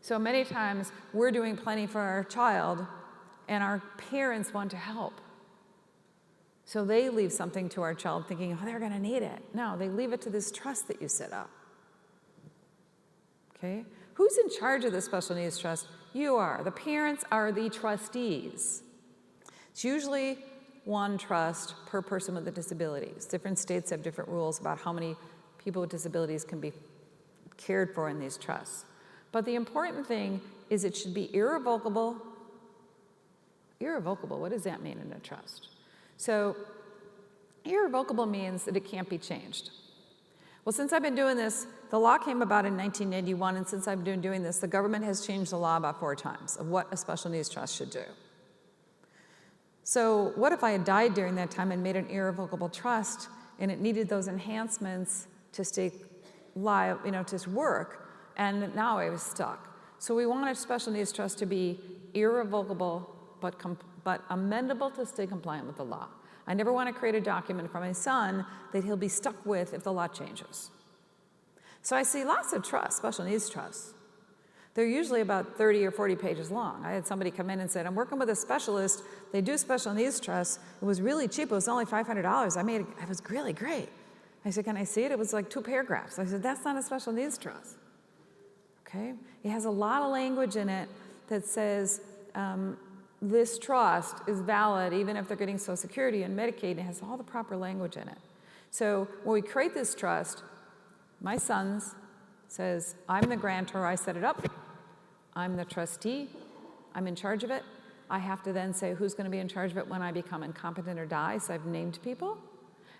So many times we're doing plenty for our child and our parents want to help. So they leave something to our child thinking, oh, they're going to need it. No, they leave it to this trust that you set up. Okay? Who's in charge of the special needs trust? You are. The parents are the trustees. It's usually one trust per person with a disability. Different states have different rules about how many people with disabilities can be cared for in these trusts. But the important thing is it should be irrevocable. Irrevocable, what does that mean in a trust? So irrevocable means that it can't be changed. Well, since I've been doing this, the law came about in 1991, and since I've been doing this, the government has changed the law about 4 times of what a special needs trust should do. So what if I had died during that time and made an irrevocable trust, and it needed those enhancements to stay live, to work, and now I was stuck. So we want a special needs trust to be irrevocable, but amendable to stay compliant with the law. I never want to create a document for my son that he'll be stuck with if the law changes. So I see lots of trusts, special needs trusts. They're usually about 30 or 40 pages long. I had somebody come in and said, I'm working with a specialist. They do special needs trusts. It was really cheap. It was only $500. It was really great. I said, can I see it? It was like 2 paragraphs. I said, that's not a special needs trust. Okay? It has a lot of language in it that says this trust is valid even if they're getting Social Security and Medicaid. It has all the proper language in it. So when we create this trust, my son's says, I'm the grantor, I set it up. I'm the trustee, I'm in charge of it. I have to then say who's going to be in charge of it when I become incompetent or die, so I've named people.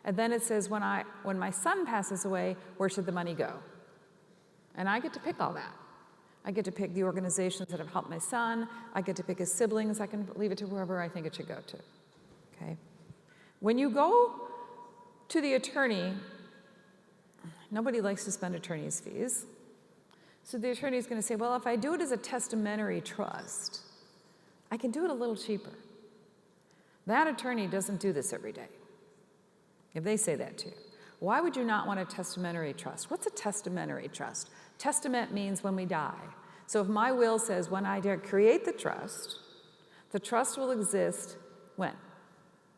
And then it says when my son passes away, where should the money go? And I get to pick all that. I get to pick the organizations that have helped my son. I get to pick his siblings. I can leave it to whoever I think it should go to. Okay? When you go to the attorney, nobody likes to spend attorney's fees. So the attorney is going to say, well, if I do it as a testamentary trust, I can do it a little cheaper. That attorney doesn't do this every day. If they say that to you, why would you not want a testamentary trust? What's a testamentary trust? Testament means when we die. So if my will says when I create the trust will exist when?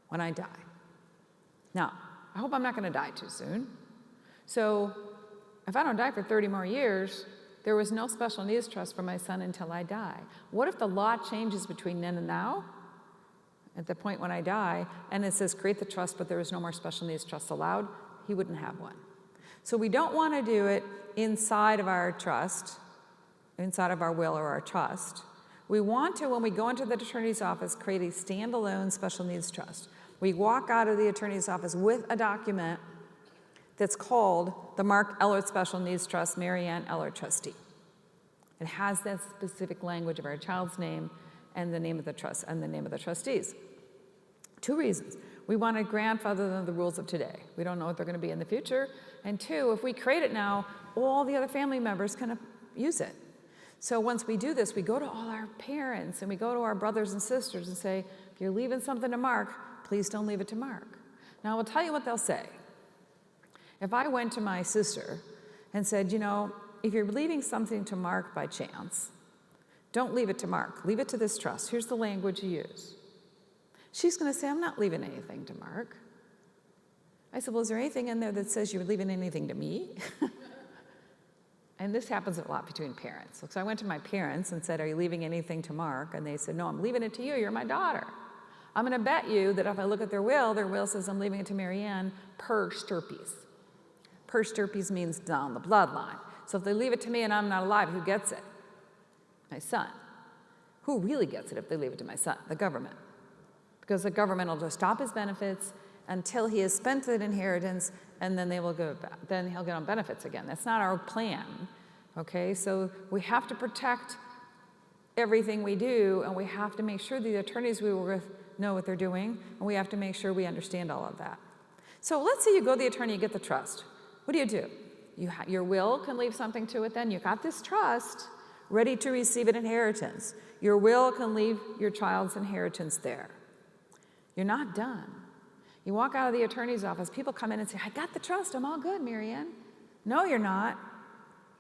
When I die. Now, I hope I'm not going to die too soon. So if I don't die for 30 more years, there was no special needs trust for my son until I die. What if the law changes between then and now? At the point when I die, and it says create the trust, but there is no more special needs trust allowed, he wouldn't have one. So we don't want to do it inside of our trust, inside of our will or our trust. We want to, when we go into the attorney's office, create a standalone special needs trust. We walk out of the attorney's office with a document that's called the Mark Ehlert Special Needs Trust, Mary Ann Ehlert Trustee. It has that specific language of our child's name and the name of the trust and the name of the trustees. 2 reasons. We want to grandfather them the rules of today. We don't know what they're going to be in the future. And 2, if we create it now, all the other family members can use it. So once we do this, we go to all our parents and we go to our brothers and sisters and say, if you're leaving something to Mark, please don't leave it to Mark. Now, I'll tell you what they'll say. If I went to my sister and said, if you're leaving something to Mark by chance, don't leave it to Mark. Leave it to this trust. Here's the language you use. She's going to say, I'm not leaving anything to Mark. I said, well, is there anything in there that says you're leaving anything to me? And this happens a lot between parents. So I went to my parents and said, are you leaving anything to Mark? And they said, no, I'm leaving it to you. You're my daughter. I'm going to bet you that if I look at their will says I'm leaving it to Marianne per stirpes. Per stirpes means down the bloodline. So if they leave it to me and I'm not alive, who gets it? My son. Who really gets it if they leave it to my son? The government. Because the government will just stop his benefits until he has spent that inheritance, and then then he'll get on benefits again. That's not our plan, okay? So we have to protect everything we do, and we have to make sure the attorneys we work with know what they're doing, and we have to make sure we understand all of that. So let's say you go to the attorney, you get the trust. What do? Your will can leave something to it then. You got this trust ready to receive an inheritance. Your will can leave your child's inheritance there. You're not done. You walk out of the attorney's office, people come in and say, I got the trust, I'm all good, Marianne. No, you're not.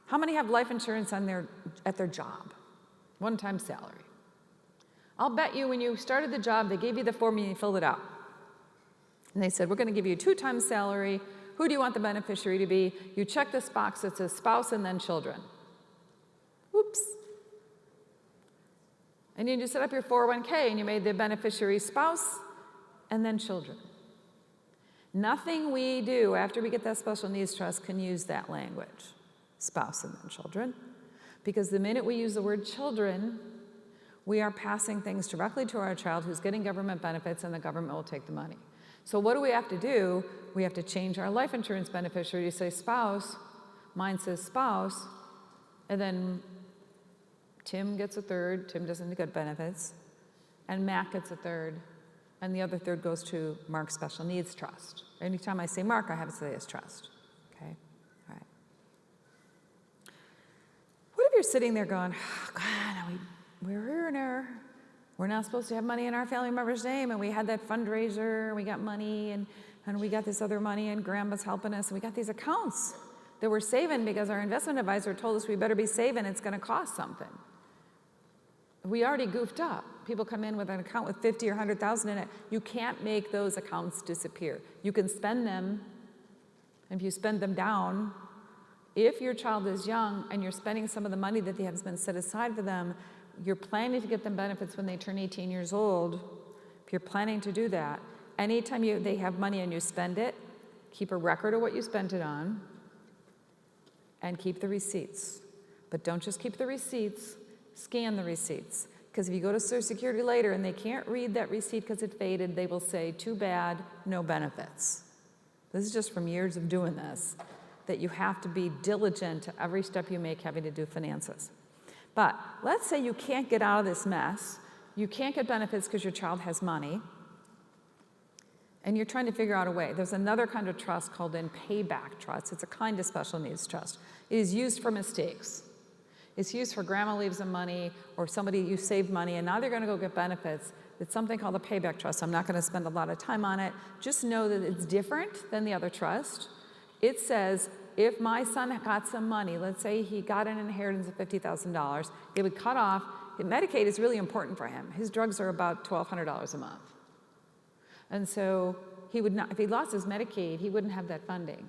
How many have life insurance at their job? One-time salary. I'll bet you when you started the job, they gave you the form and you filled it out. And they said, we're going to give you 2 times salary. Who do you want the beneficiary to be? You check this box that says spouse and then children. Oops. And you just set up your 401k and you made the beneficiary spouse and then children. Nothing we do after we get that special needs trust can use that language, spouse and then children, because the minute we use the word children, we are passing things directly to our child who's getting government benefits, and the government will take the money. So what do we have to do? We have to change our life insurance beneficiary to say spouse. Mine says spouse, and then Tim gets a third. Tim doesn't get benefits. And Matt gets a third. And the other third goes to Mark's special needs trust. Anytime I say Mark, I have to say his trust. Okay? All right. What if you're sitting there going, oh, God, we're not supposed to have money in our family member's name, and we had that fundraiser, and we got money, and we got this other money, and Grandma's helping us, and we got these accounts that we're saving because our investment advisor told us we better be saving, it's going to cost something. We already goofed up. People come in with an account with 50 or 100,000 in it. You can't make those accounts disappear. You can spend them, and if you spend them down, if your child is young and you're spending some of the money that has been set aside for them, you're planning to get them benefits when they turn 18 years old. If you're planning to do that, anytime they have money and you spend it, keep a record of what you spent it on, and keep the receipts. But don't just keep the receipts, scan the receipts. Because if you go to Social Security later and they can't read that receipt because it faded, they will say, too bad, no benefits. This is just from years of doing this, that you have to be diligent to every step you make having to do finances. But let's say you can't get out of this mess, you can't get benefits because your child has money, and you're trying to figure out a way. There's another kind of trust called in payback trust. It's a kind of special needs trust. It is used for mistakes. It's used for grandma leaves them money, or somebody, you saved money, and now they're going to go get benefits. It's something called a payback trust. I'm not going to spend a lot of time on it. Just know that it's different than the other trust. It says, if my son got some money, let's say he got an inheritance of $50,000, it would cut off. Medicaid is really important for him. His drugs are about $1,200 a month. And so he would not, if he lost his Medicaid, he wouldn't have that funding.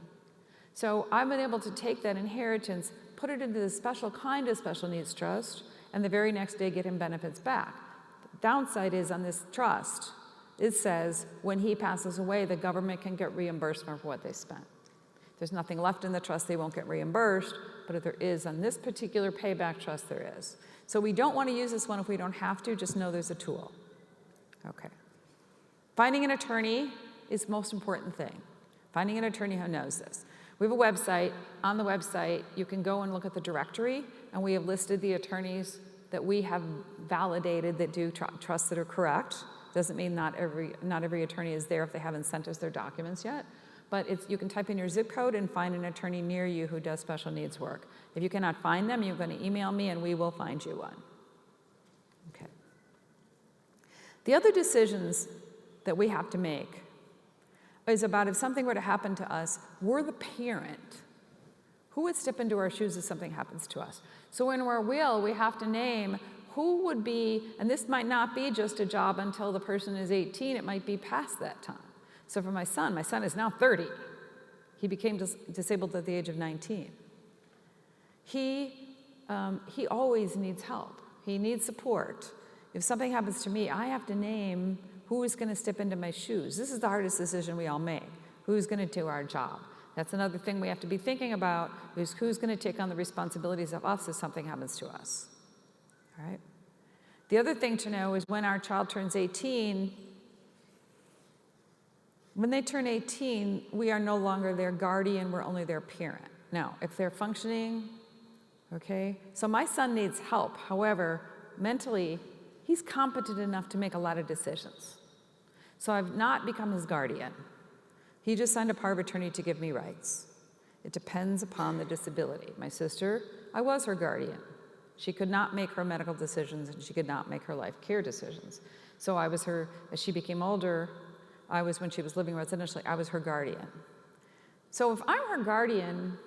So I've been able to take that inheritance, put it into the special kind of special needs trust, and the very next day get him benefits back. The downside is on this trust, it says when he passes away, the government can get reimbursement for what they spent. If there's nothing left in the trust, they won't get reimbursed, but if there is on this particular payback trust, there is. So we don't want to use this one if we don't have to, just know there's a tool. Okay. Finding an attorney is the most important thing. Finding an attorney who knows this. We have a website. On the website, you can go and look at the directory, and we have listed the attorneys that we have validated that do trusts that are correct. Doesn't mean not every attorney is there if they haven't sent us their documents yet. But you can type in your zip code and find an attorney near you who does special needs work. If you cannot find them, you're going to email me, and we will find you one. Okay. The other decisions that we have to make is about if something were to happen to us, we're the parent. Who would step into our shoes if something happens to us? So in our will, we have to name who would be, and this might not be just a job until the person is 18, it might be past that time. So for my son is now 30. He became disabled at the age of 19. He always needs help. He needs support. If something happens to me, I have to name who is going to step into my shoes. This is the hardest decision we all make. Who's going to do our job? That's another thing we have to be thinking about, is who's going to take on the responsibilities of us if something happens to us. All right? The other thing to know is when our child turns 18, when they turn 18, we are no longer their guardian, we're only their parent. Now, if they're functioning, okay? So my son needs help. However, mentally, he's competent enough to make a lot of decisions. So I've not become his guardian. He just signed a power of attorney to give me rights. It depends upon the disability. My sister, I was her guardian. She could not make her medical decisions, and she could not make her life care decisions. So I was her, as she became older, when she was living residentially, I was her guardian. So if I'm her guardian,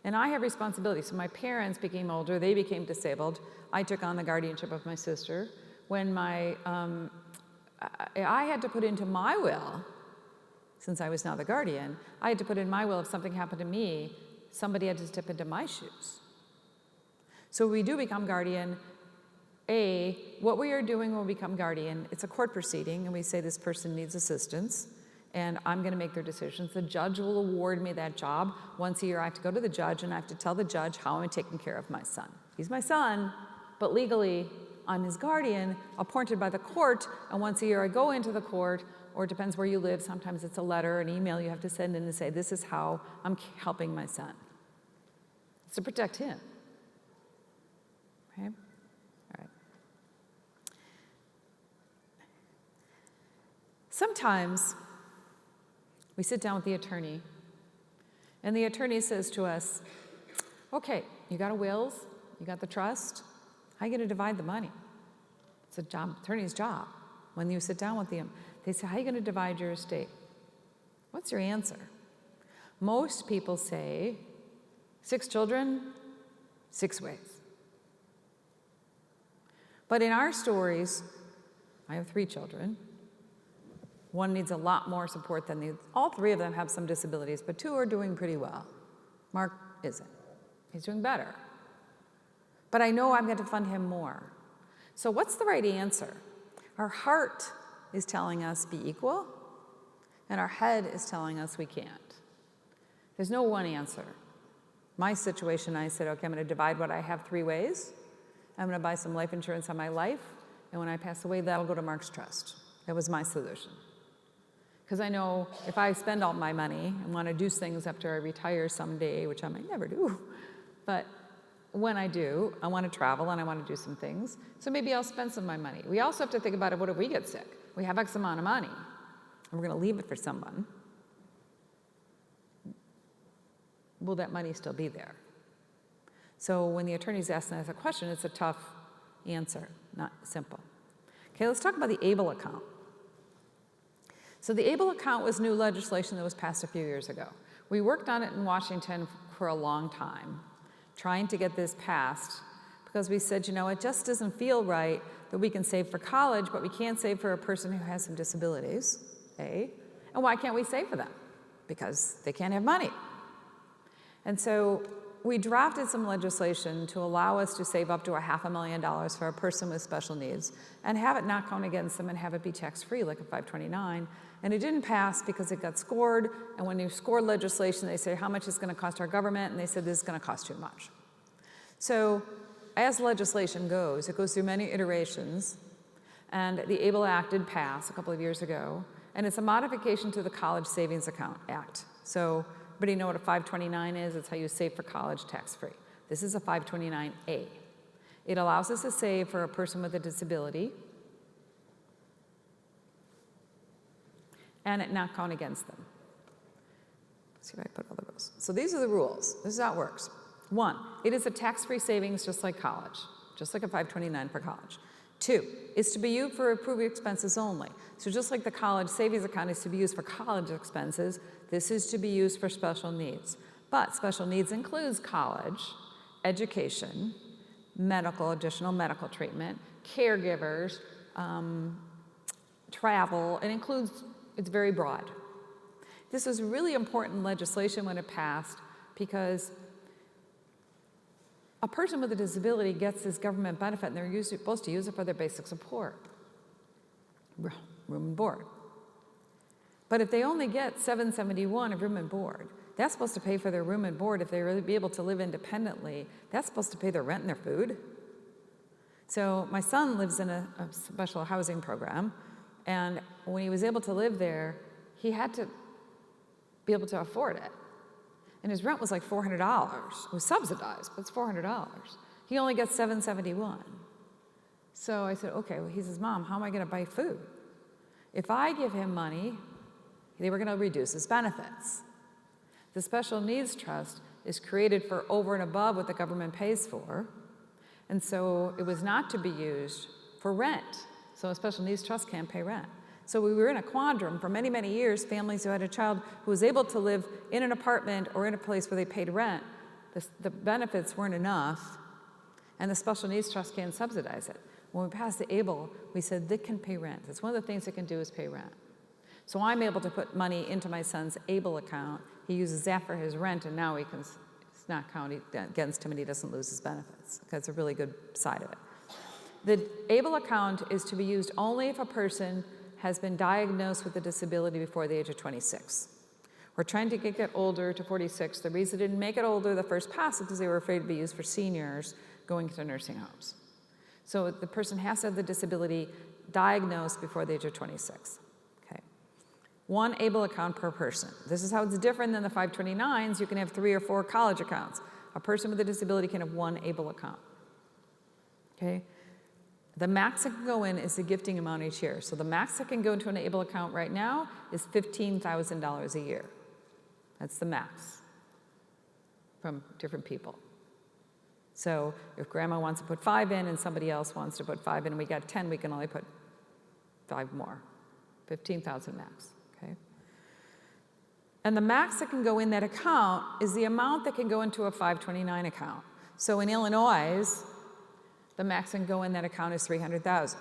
and I have responsibility, so my parents became older, they became disabled, I took on the guardianship of my sister. When I had to put into my will, since I was now the guardian, I had to put in my will if something happened to me, somebody had to step into my shoes. So we do become guardian. What we are doing when we become guardian, it's a court proceeding, and we say this person needs assistance, and I'm going to make their decisions. The judge will award me that job. Once a year, I have to go to the judge, and I have to tell the judge how I'm taking care of my son. He's my son, but legally, I'm his guardian, appointed by the court, and once a year I go into the court, or it depends where you live. Sometimes it's a letter, an email you have to send in to say, this is how I'm helping my son. It's to protect him. Okay? All right. Sometimes we sit down with the attorney, and the attorney says to us, okay, you got a wills, you got the trust, how are you going to divide the money? It's a job, attorney's job. When you sit down with them, they say, how are you going to divide your estate? What's your answer? Most people say, 6 children, 6 ways. But in our stories, I have 3 children. One needs a lot more support than the other. All 3 of them have some disabilities, but 2 are doing pretty well. Mark isn't. He's doing better. But I know I'm going to fund him more. So what's the right answer? Our heart is telling us be equal, and our head is telling us we can't. There's no one answer. My situation, I said, okay, I'm going to divide what I have 3 ways. I'm going to buy some life insurance on my life, and when I pass away, that'll go to Mark's trust. That was my solution. Because I know if I spend all my money and want to do things after I retire someday, which I might never do, but when I do, I want to travel and I want to do some things. So maybe I'll spend some of my money. We also have to think about it, what if we get sick? We have X amount of money, and we're going to leave it for someone. Will that money still be there? So when the attorney's asking us a question, it's a tough answer, not simple. Okay, let's talk about the ABLE account. So the ABLE account was new legislation that was passed a few years ago. We worked on it in Washington for a long time, trying to get this passed, because we said, you know, it just doesn't feel right that we can save for college, but we can't save for a person who has some disabilities, and why can't we save for them? Because they can't have money. And so we drafted some legislation to allow us to save up to $500,000 for a person with special needs and have it not count against them and have it be tax-free like a 529. And it didn't pass because it got scored, and when you score legislation, they say, how much is going to cost our government? And they said, this is going to cost too much. So as legislation goes, it goes through many iterations, and the ABLE Act did pass a couple of years ago, and it's a modification to the College Savings Account Act. So everybody know what a 529 is? It's how you save for college tax-free. This is a 529A. It allows us to save for a person with a disability and it not count against them. Let's see if I put all the rules. So these are the rules. This is how it works. 1, it is a tax-free savings just like college, just like a 529 for college. 2, it's to be used for approved expenses only. So just like the college savings account is to be used for college expenses, this is to be used for special needs. But special needs includes college, education, medical, additional medical treatment, caregivers, travel. It includes It's very broad. This was really important legislation when it passed because a person with a disability gets this government benefit and they're supposed to use it for their basic support, room and board. But if they only get $771 of room and board, that's supposed to pay for their room and board. If they really be able to live independently, that's supposed to pay their rent and their food. So my son lives in a special housing program, and when he was able to live there, he had to be able to afford it. And his rent was like $400. It was subsidized, but it's $400. He only gets $771. So I said, okay, well, he says, Mom, how am I going to buy food? If I give him money, they were going to reduce his benefits. The Special Needs Trust is created for over and above what the government pays for, and so it was not to be used for rent. So a Special Needs Trust can't pay rent. So we were in a quandrum for many, many years. Families who had a child who was able to live in an apartment or in a place where they paid rent, the benefits weren't enough, and the Special Needs Trust can't subsidize it. When we passed the ABLE, we said they can pay rent. It's one of the things it can do is pay rent. So I'm able to put money into my son's ABLE account. He uses that for his rent, and now it's not counted against him, and he doesn't lose his benefits. That's a really good side of it. The ABLE account is to be used only if a person has been diagnosed with a disability before the age of 26. We're trying to get older to 46. The reason they didn't make it older the first pass is because they were afraid to be used for seniors going to nursing homes. So the person has to have the disability diagnosed before the age of 26. Okay. One ABLE account per person. This is how it's different than the 529s. You can have 3 or 4 college accounts. A person with a disability can have 1 ABLE account. Okay. The max that can go in is the gifting amount each year. So the max that can go into an ABLE account right now is $15,000 a year. That's the max from different people. So if grandma wants to put 5 in and somebody else wants to put 5 in and we got 10, we can only put 5 more. 15,000 max, okay? And the max that can go in that account is the amount that can go into a 529 account. So in Illinois, the max that can go in that account is 300,000.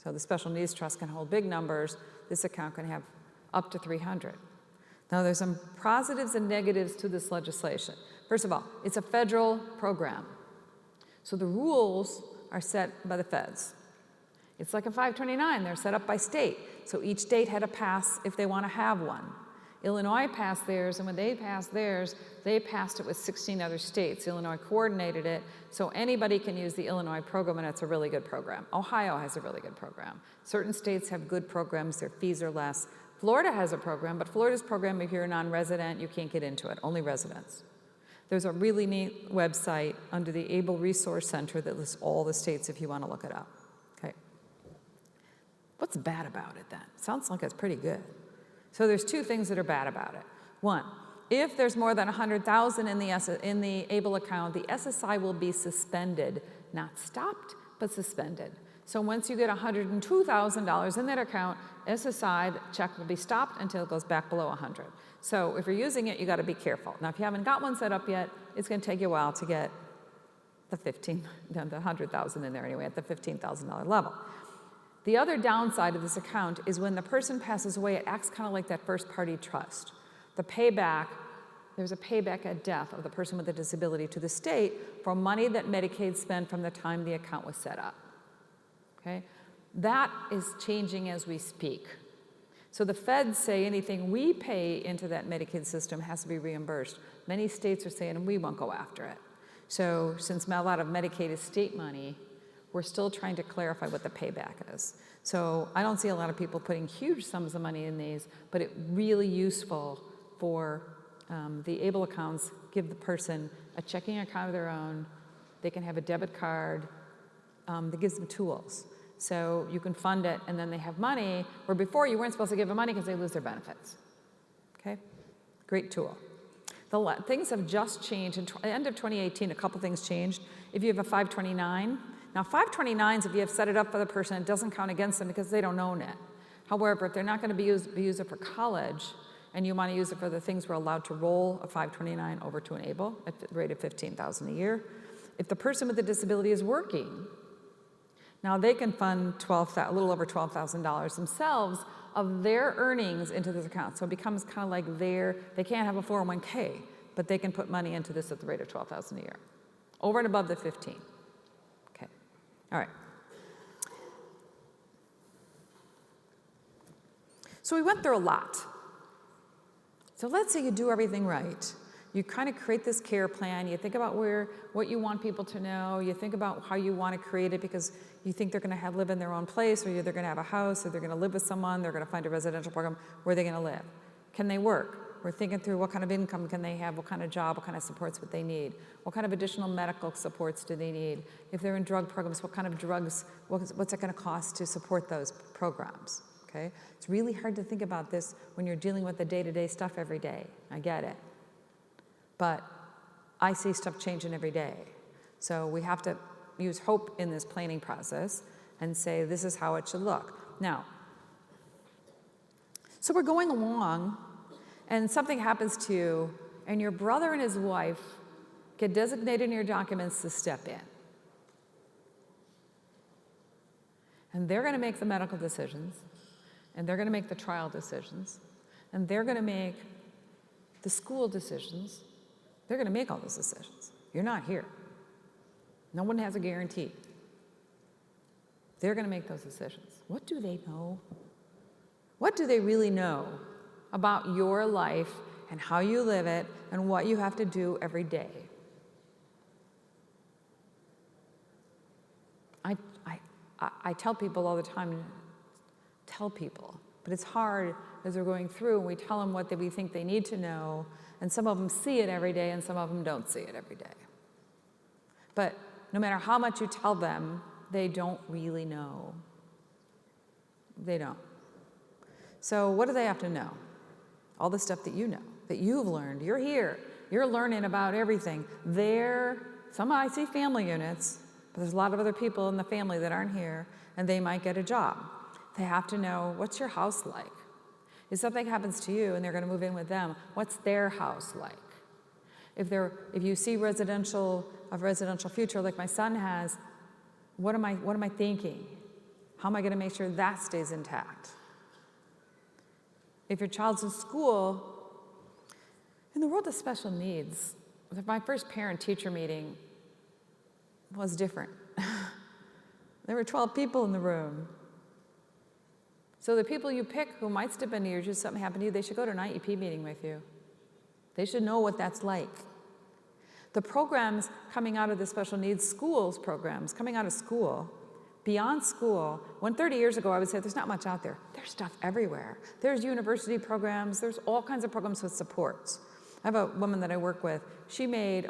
So the Special Needs Trust can hold big numbers. This account can have up to 300. Now there's some positives and negatives to this legislation. First of all, it's a federal program. So the rules are set by the feds. It's like a 529, they're set up by state. So each state had to pass if they want to have one. Illinois passed theirs, and when they passed theirs, they passed it with 16 other states. Illinois coordinated it, so anybody can use the Illinois program, and it's a really good program. Ohio has a really good program. Certain states have good programs, their fees are less. Florida has a program, but Florida's program, if you're a non-resident, you can't get into it, only residents. There's a really neat website under the ABLE Resource Center that lists all the states if you want to look it up. Okay. What's bad about it then? Sounds like it's pretty good. So there's 2 things that are bad about it. One, if there's more than 100,000 in the ABLE account, the SSI will be suspended, not stopped, but suspended. So once you get $102,000 in that account, SSI, the check will be stopped until it goes back below 100. So if you're using it, you got to be careful. Now, if you haven't got one set up yet, it's going to take you a while to get the 100,000 in there anyway, at the $15,000 level. The other downside of this account is when the person passes away, it acts kind of like that first-party trust. The payback, there's a payback at death of the person with a disability to the state for money that Medicaid spent from the time the account was set up. Okay? That is changing as we speak. So the feds say anything we pay into that Medicaid system has to be reimbursed. Many states are saying we won't go after it. So since a lot of Medicaid is state money, we're still trying to clarify what the payback is. So I don't see a lot of people putting huge sums of money in these, but it's really useful for the ABLE accounts, give the person a checking account of their own. They can have a debit card that gives them tools. So you can fund it, and then they have money, where before you weren't supposed to give them money because they lose their benefits. Okay? Great tool. Things have just changed. At the end of 2018, a couple things changed. If you have a 529, now 529s, if you have set it up for the person, it doesn't count against them because they don't own it. However, if they're not going to use it for college, and you want to use it for the things we're allowed to roll a 529 over to an ABLE at the rate of $15,000 a year, if the person with the disability is working, now they can fund a little over $12,000 themselves of their earnings into this account. So it becomes kind of like they can't have a 401k, but they can put money into this at the rate of $12,000 a year, over and above the 15. Okay, all right. So we went through a lot. So let's say you do everything right. You kind of create this care plan. You think about what you want people to know. You think about how you want to create it because you think they're going to live in their own place, or they're going to have a house, or they're going to live with someone. They're going to find a residential program. Where are they going to live? Can they work? We're thinking through what kind of income can they have, what kind of job, what kind of supports would they need, what kind of additional medical supports do they need. If they're in drug programs, what kind of drugs, what's it going to cost to support those programs? Okay? It's really hard to think about this when you're dealing with the day-to-day stuff every day. I get it. But I see stuff changing every day. So we have to use hope in this planning process and say this is how it should look. Now, so we're going along and something happens to you and your brother and his wife get designated in your documents to step in. And they're going to make the medical decisions, and they're going to make the trial decisions, and they're going to make the school decisions. They're going to make all those decisions. You're not here. No one has a guarantee. They're going to make those decisions. What do they know? What do they really know about your life and how you live it and what you have to do every day? I tell people all the time, tell people, but it's hard as we're going through and we tell them what we think they need to know, and some of them see it every day and some of them don't see it every day. But no matter how much you tell them, they don't really know. They don't. So what do they have to know? All the stuff that you know, that you've learned. You're here. You're learning about everything. I see family units, but there's a lot of other people in the family that aren't here, and they might get a job. They have to know, what's your house like? If something happens to you and they're going to move in with them, what's their house like? If you see a residential future like my son has, what am I thinking? How am I going to make sure that stays intact? If your child's in school, in the world of special needs, my first parent-teacher meeting was different. There were 12 people in the room. So the people you pick who might step into your shoes, something happened to you, they should go to an IEP meeting with you. They should know what that's like. The programs coming out of the special needs schools programs, coming out of school, beyond school, when 30 years ago I would say there's not much out there. There's stuff everywhere. There's university programs, there's all kinds of programs with supports. I have a woman that I work with, she made,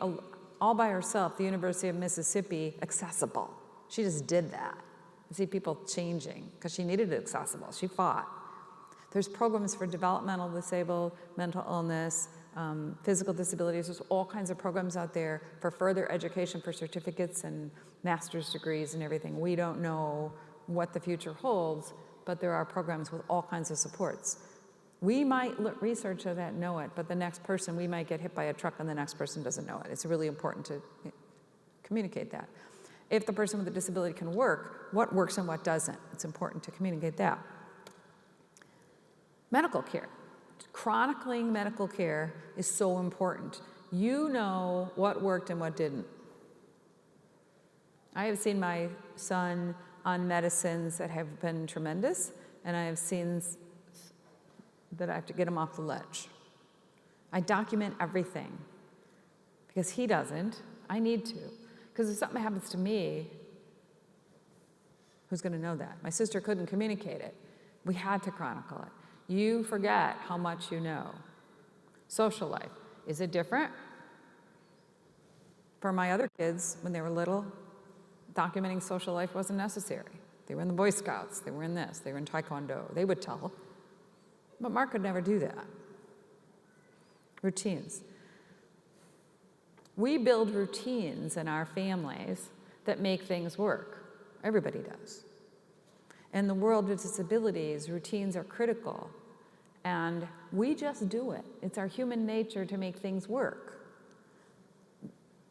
all by herself, the University of Mississippi accessible. She just did that. I see people changing because she needed it accessible. She fought. There's programs for developmental disabled, mental illness, physical disabilities. There's all kinds of programs out there for further education, for certificates and master's degrees and everything. We don't know what the future holds, but there are programs with all kinds of supports. We might research that and know it, but the next person, we might get hit by a truck and the next person doesn't know it. It's really important to communicate that. If the person with a disability can work, what works and what doesn't? It's important to communicate that. Medical care. Chronicling medical care is so important. You know what worked and what didn't. I have seen my son on medicines that have been tremendous, and I have seen that I have to get him off the ledge. I document everything because he doesn't. I need to. Because if something happens to me, who's going to know that? My sister couldn't communicate it. We had to chronicle it. You forget how much you know. Social life. Is it different? For my other kids, when they were little, documenting social life wasn't necessary. They were in the Boy Scouts. They were in this. They were in Taekwondo. They would tell. But Mark could never do that. Routines. We build routines in our families that make things work. Everybody does. In the world of disabilities, routines are critical. And we just do it. It's our human nature to make things work.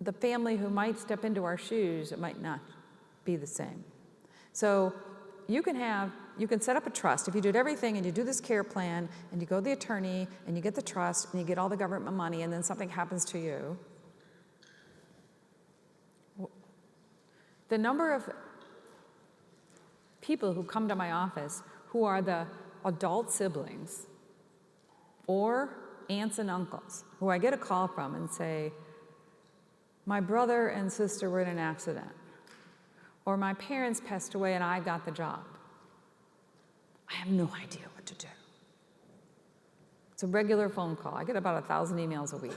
The family who might step into our shoes, it might not be the same. So you can have you can set up a trust. If you did everything and you do this care plan and you go to the attorney and you get the trust and you get all the government money and then something happens to you, the number of people who come to my office who are the adult siblings or aunts and uncles who I get a call from and say, my brother and sister were in an accident, or my parents passed away and I got the job. I have no idea what to do. It's a regular phone call. I get about 1,000 emails a week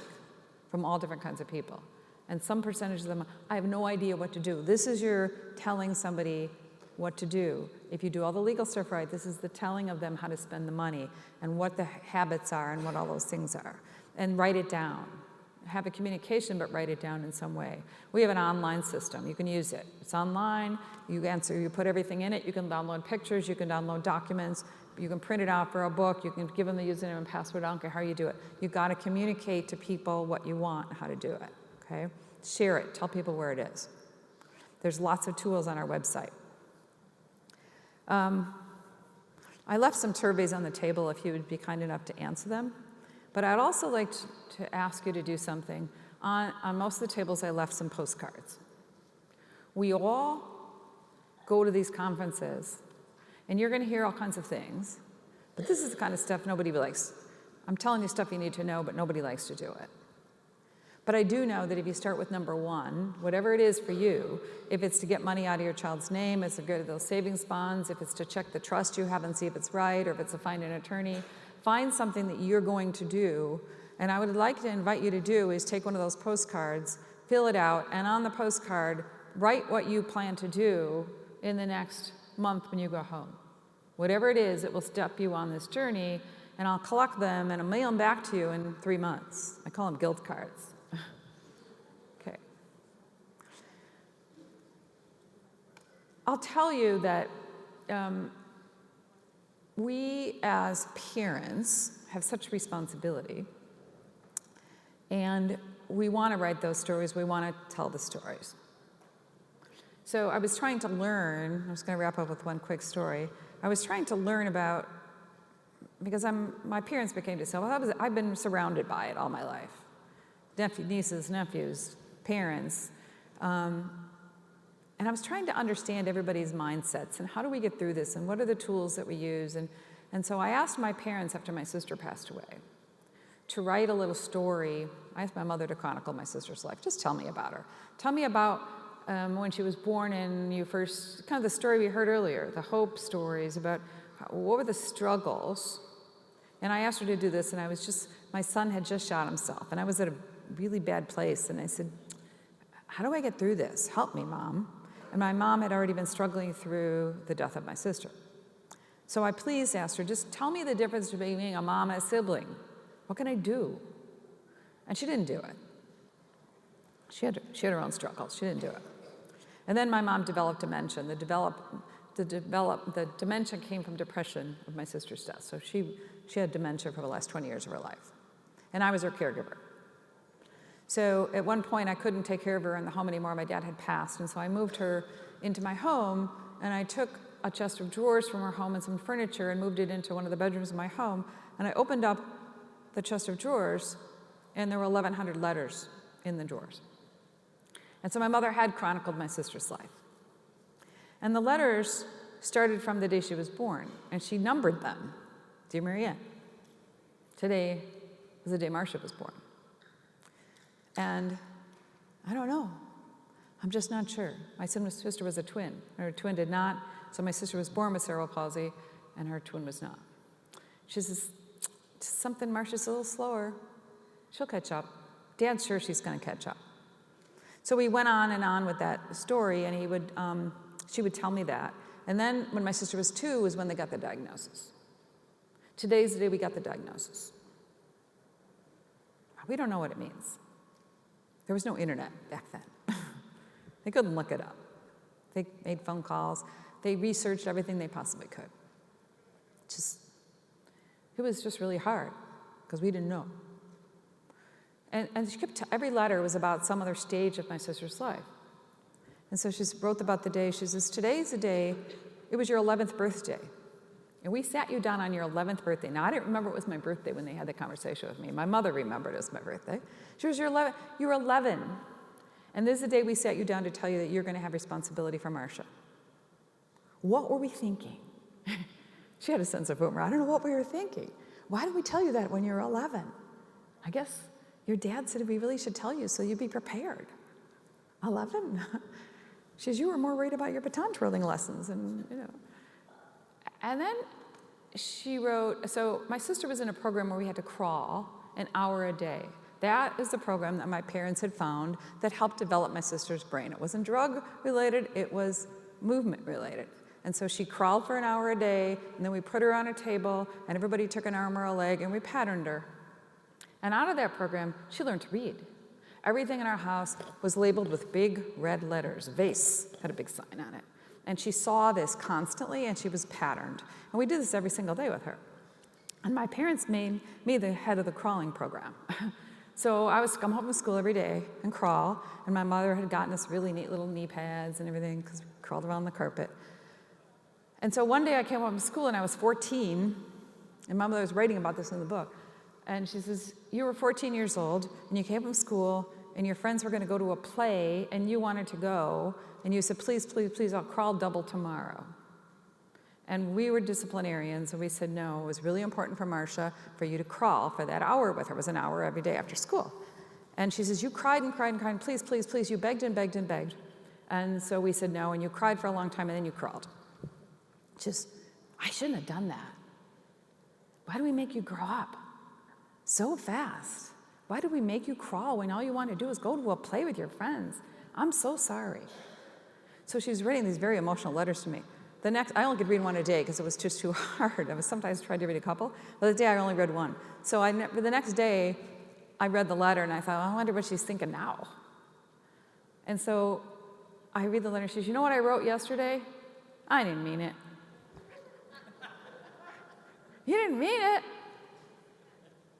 from all different kinds of people. And some percentage of them, I have no idea what to do. This is your telling somebody what to do. If you do all the legal stuff right, this is the telling of them how to spend the money and what the habits are and what all those things are. And write it down. Have a communication, but write it down in some way. We have an online system. You can use it. It's online. You put everything in it. You can download pictures. You can download documents. You can print it out for a book. You can give them the username and password. I don't care how you do it. You've got to communicate to people what you want and how to do it. Okay? Share it. Tell people where it is. There's lots of tools on our website. I left some surveys on the table if you would be kind enough to answer them. But I'd also like to ask you to do something. On most of the tables, I left some postcards. We all go to these conferences, and you're going to hear all kinds of things. But this is the kind of stuff nobody likes. I'm telling you stuff you need to know, but nobody likes to do it. But I do know that if you start with number one, whatever it is for you, if it's to get money out of your child's name, it's to go to those savings bonds, if it's to check the trust you have and see if it's right, or if it's to find an attorney, find something that you're going to do. And I would like to invite you to do is take one of those postcards, fill it out, and on the postcard, write what you plan to do in the next month when you go home. Whatever it is, it will step you on this journey, and I'll collect them and I'll mail them back to you in 3 months. I call them guilt cards. Okay. I'll tell you that we as parents have such responsibility, and we want to write those stories, we want to tell the stories. So I was trying to learn, I was going to wrap up with one quick story. I was trying to learn about, because my parents became disabled, I've been surrounded by it all my life. Nieces, nephews, parents. And I was trying to understand everybody's mindsets and how do we get through this and what are the tools that we use. And so I asked my parents after my sister passed away to write a little story. I asked my mother to chronicle my sister's life. Just tell me about her. Tell me about when she was born and you first, kind of the story we heard earlier, the hope stories about what were the struggles. And I asked her to do this, and my son had just shot himself, and I was at a really bad place, and I said, how do I get through this? Help me, Mom. And my mom had already been struggling through the death of my sister. So I please asked her, just tell me the difference between being a mom and a sibling. What can I do? And she didn't do it. She had her own struggles. She didn't do it. And then my mom developed dementia. The dementia came from depression of my sister's death. So she had dementia for the last 20 years of her life. And I was her caregiver. So at one point, I couldn't take care of her in the home anymore. My dad had passed, and so I moved her into my home, and I took a chest of drawers from her home and some furniture and moved it into one of the bedrooms of my home, and I opened up the chest of drawers, and there were 1,100 letters in the drawers. And so my mother had chronicled my sister's life. And the letters started from the day she was born, and she numbered them. Dear Marianne, today was the day Marcia was born. And I don't know. I'm just not sure. My sister was a twin. Her twin did not. So my sister was born with cerebral palsy, and her twin was not. She says, something, Marcia's a little slower. She'll catch up. Dad's sure she's going to catch up. So we went on and on with that story, and she would tell me that. And then when my sister was 2 was when they got the diagnosis. Today's the day we got the diagnosis. We don't know what it means. There was no internet back then. They couldn't look it up. They made phone calls. They researched everything they possibly could. It was just really hard because we didn't know. And she kept, every letter was about some other stage of my sister's life. And so she wrote about the day. She says, today's the day, it was your 11th birthday. And we sat you down on your 11th birthday. Now, I didn't remember it was my birthday when they had the conversation with me. My mother remembered it was my birthday. She was, you were 11. And this is the day we sat you down to tell you that you're going to have responsibility for Marcia. What were we thinking? She had a sense of humor. I don't know what we were thinking. Why did we tell you that when you were 11? I guess your dad said we really should tell you so you'd be prepared. 11? She says, you were more worried about your baton twirling lessons and, you know. And then she wrote, so my sister was in a program where we had to crawl an hour a day. That is the program that my parents had found that helped develop my sister's brain. It wasn't drug related, it was movement related. And so she crawled for an hour a day, and then we put her on a table, and everybody took an arm or a leg, and we patterned her. And out of that program, she learned to read. Everything in our house was labeled with big red letters. Vase had a big sign on it. And she saw this constantly, and she was patterned. And we did this every single day with her. And my parents made me the head of the crawling program. So I was come home from school every day and crawl, and my mother had gotten us really neat little knee pads and everything because we crawled around the carpet. And so one day I came home from school, and I was 14, and my mother was writing about this in the book. And she says, you were 14 years old, and you came from school, and your friends were going to go to a play, and you wanted to go, and you said, please, please, please, I'll crawl double tomorrow. And we were disciplinarians, and we said, no, it was really important for Marcia for you to crawl for that hour with her. It was an hour every day after school. And she says, you cried and cried and cried, please, please, please. You begged and begged and begged. And so we said no, and you cried for a long time, and then you crawled. Just, I shouldn't have done that. Why do we make you grow up so fast? Why do we make you crawl when all you want to do is go to a play with your friends? I'm so sorry. So she's writing these very emotional letters to me. I only could read one a day because it was just too hard. I was sometimes tried to read a couple, but the day I only read one. So the next day, I read the letter and I thought, I wonder what she's thinking now. And so I read the letter. She says, you know what I wrote yesterday? I didn't mean it. You didn't mean it.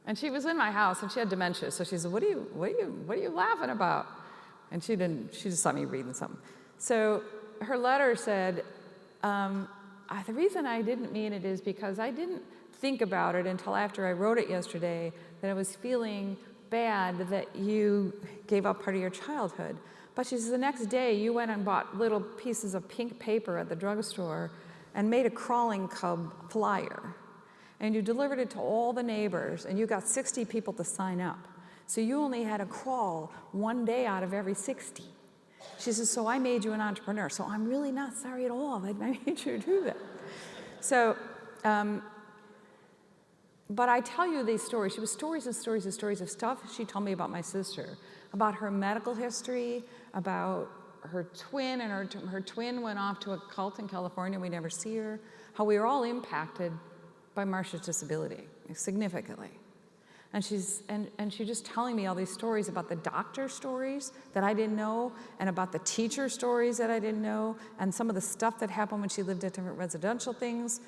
And she was in my house and she had dementia. So she said, what are you laughing about? And she just saw me reading something. So her letter said, the reason I didn't mean it is because I didn't think about it until after I wrote it yesterday, that I was feeling bad that you gave up part of your childhood. But she says, the next day you went and bought little pieces of pink paper at the drugstore and made a crawling cub flyer. And you delivered it to all the neighbors, and you got 60 people to sign up. So you only had to crawl one day out of every 60. She says, so I made you an entrepreneur. So I'm really not sorry at all that I made you do that. So, but I tell you these stories. She was stories and stories and stories of stuff she told me about my sister, about her medical history, about her twin, and her twin went off to a cult in California. We never see her. How we were all impacted by Marcia's disability significantly. And she's just telling me all these stories about the doctor stories that I didn't know, and about the teacher stories that I didn't know, and some of the stuff that happened when she lived at different residential things.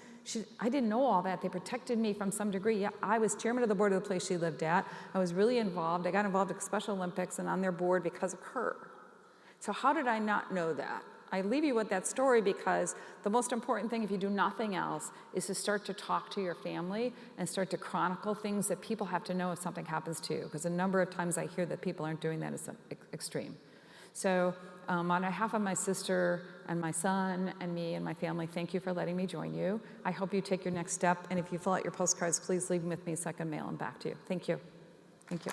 I didn't know all that. They protected me from some degree. Yeah, I was chairman of the board of the place she lived at. I was really involved. I got involved at Special Olympics and on their board because of her. So how did I not know that? I leave you with that story because the most important thing, if you do nothing else, is to start to talk to your family and start to chronicle things that people have to know if something happens to you. Because a number of times I hear that people aren't doing that. It's extreme. So on behalf of my sister and my son and me and my family, thank you for letting me join you. I hope you take your next step. And if you fill out your postcards, please leave them with me so I can mail them back to you. Thank you. Thank you.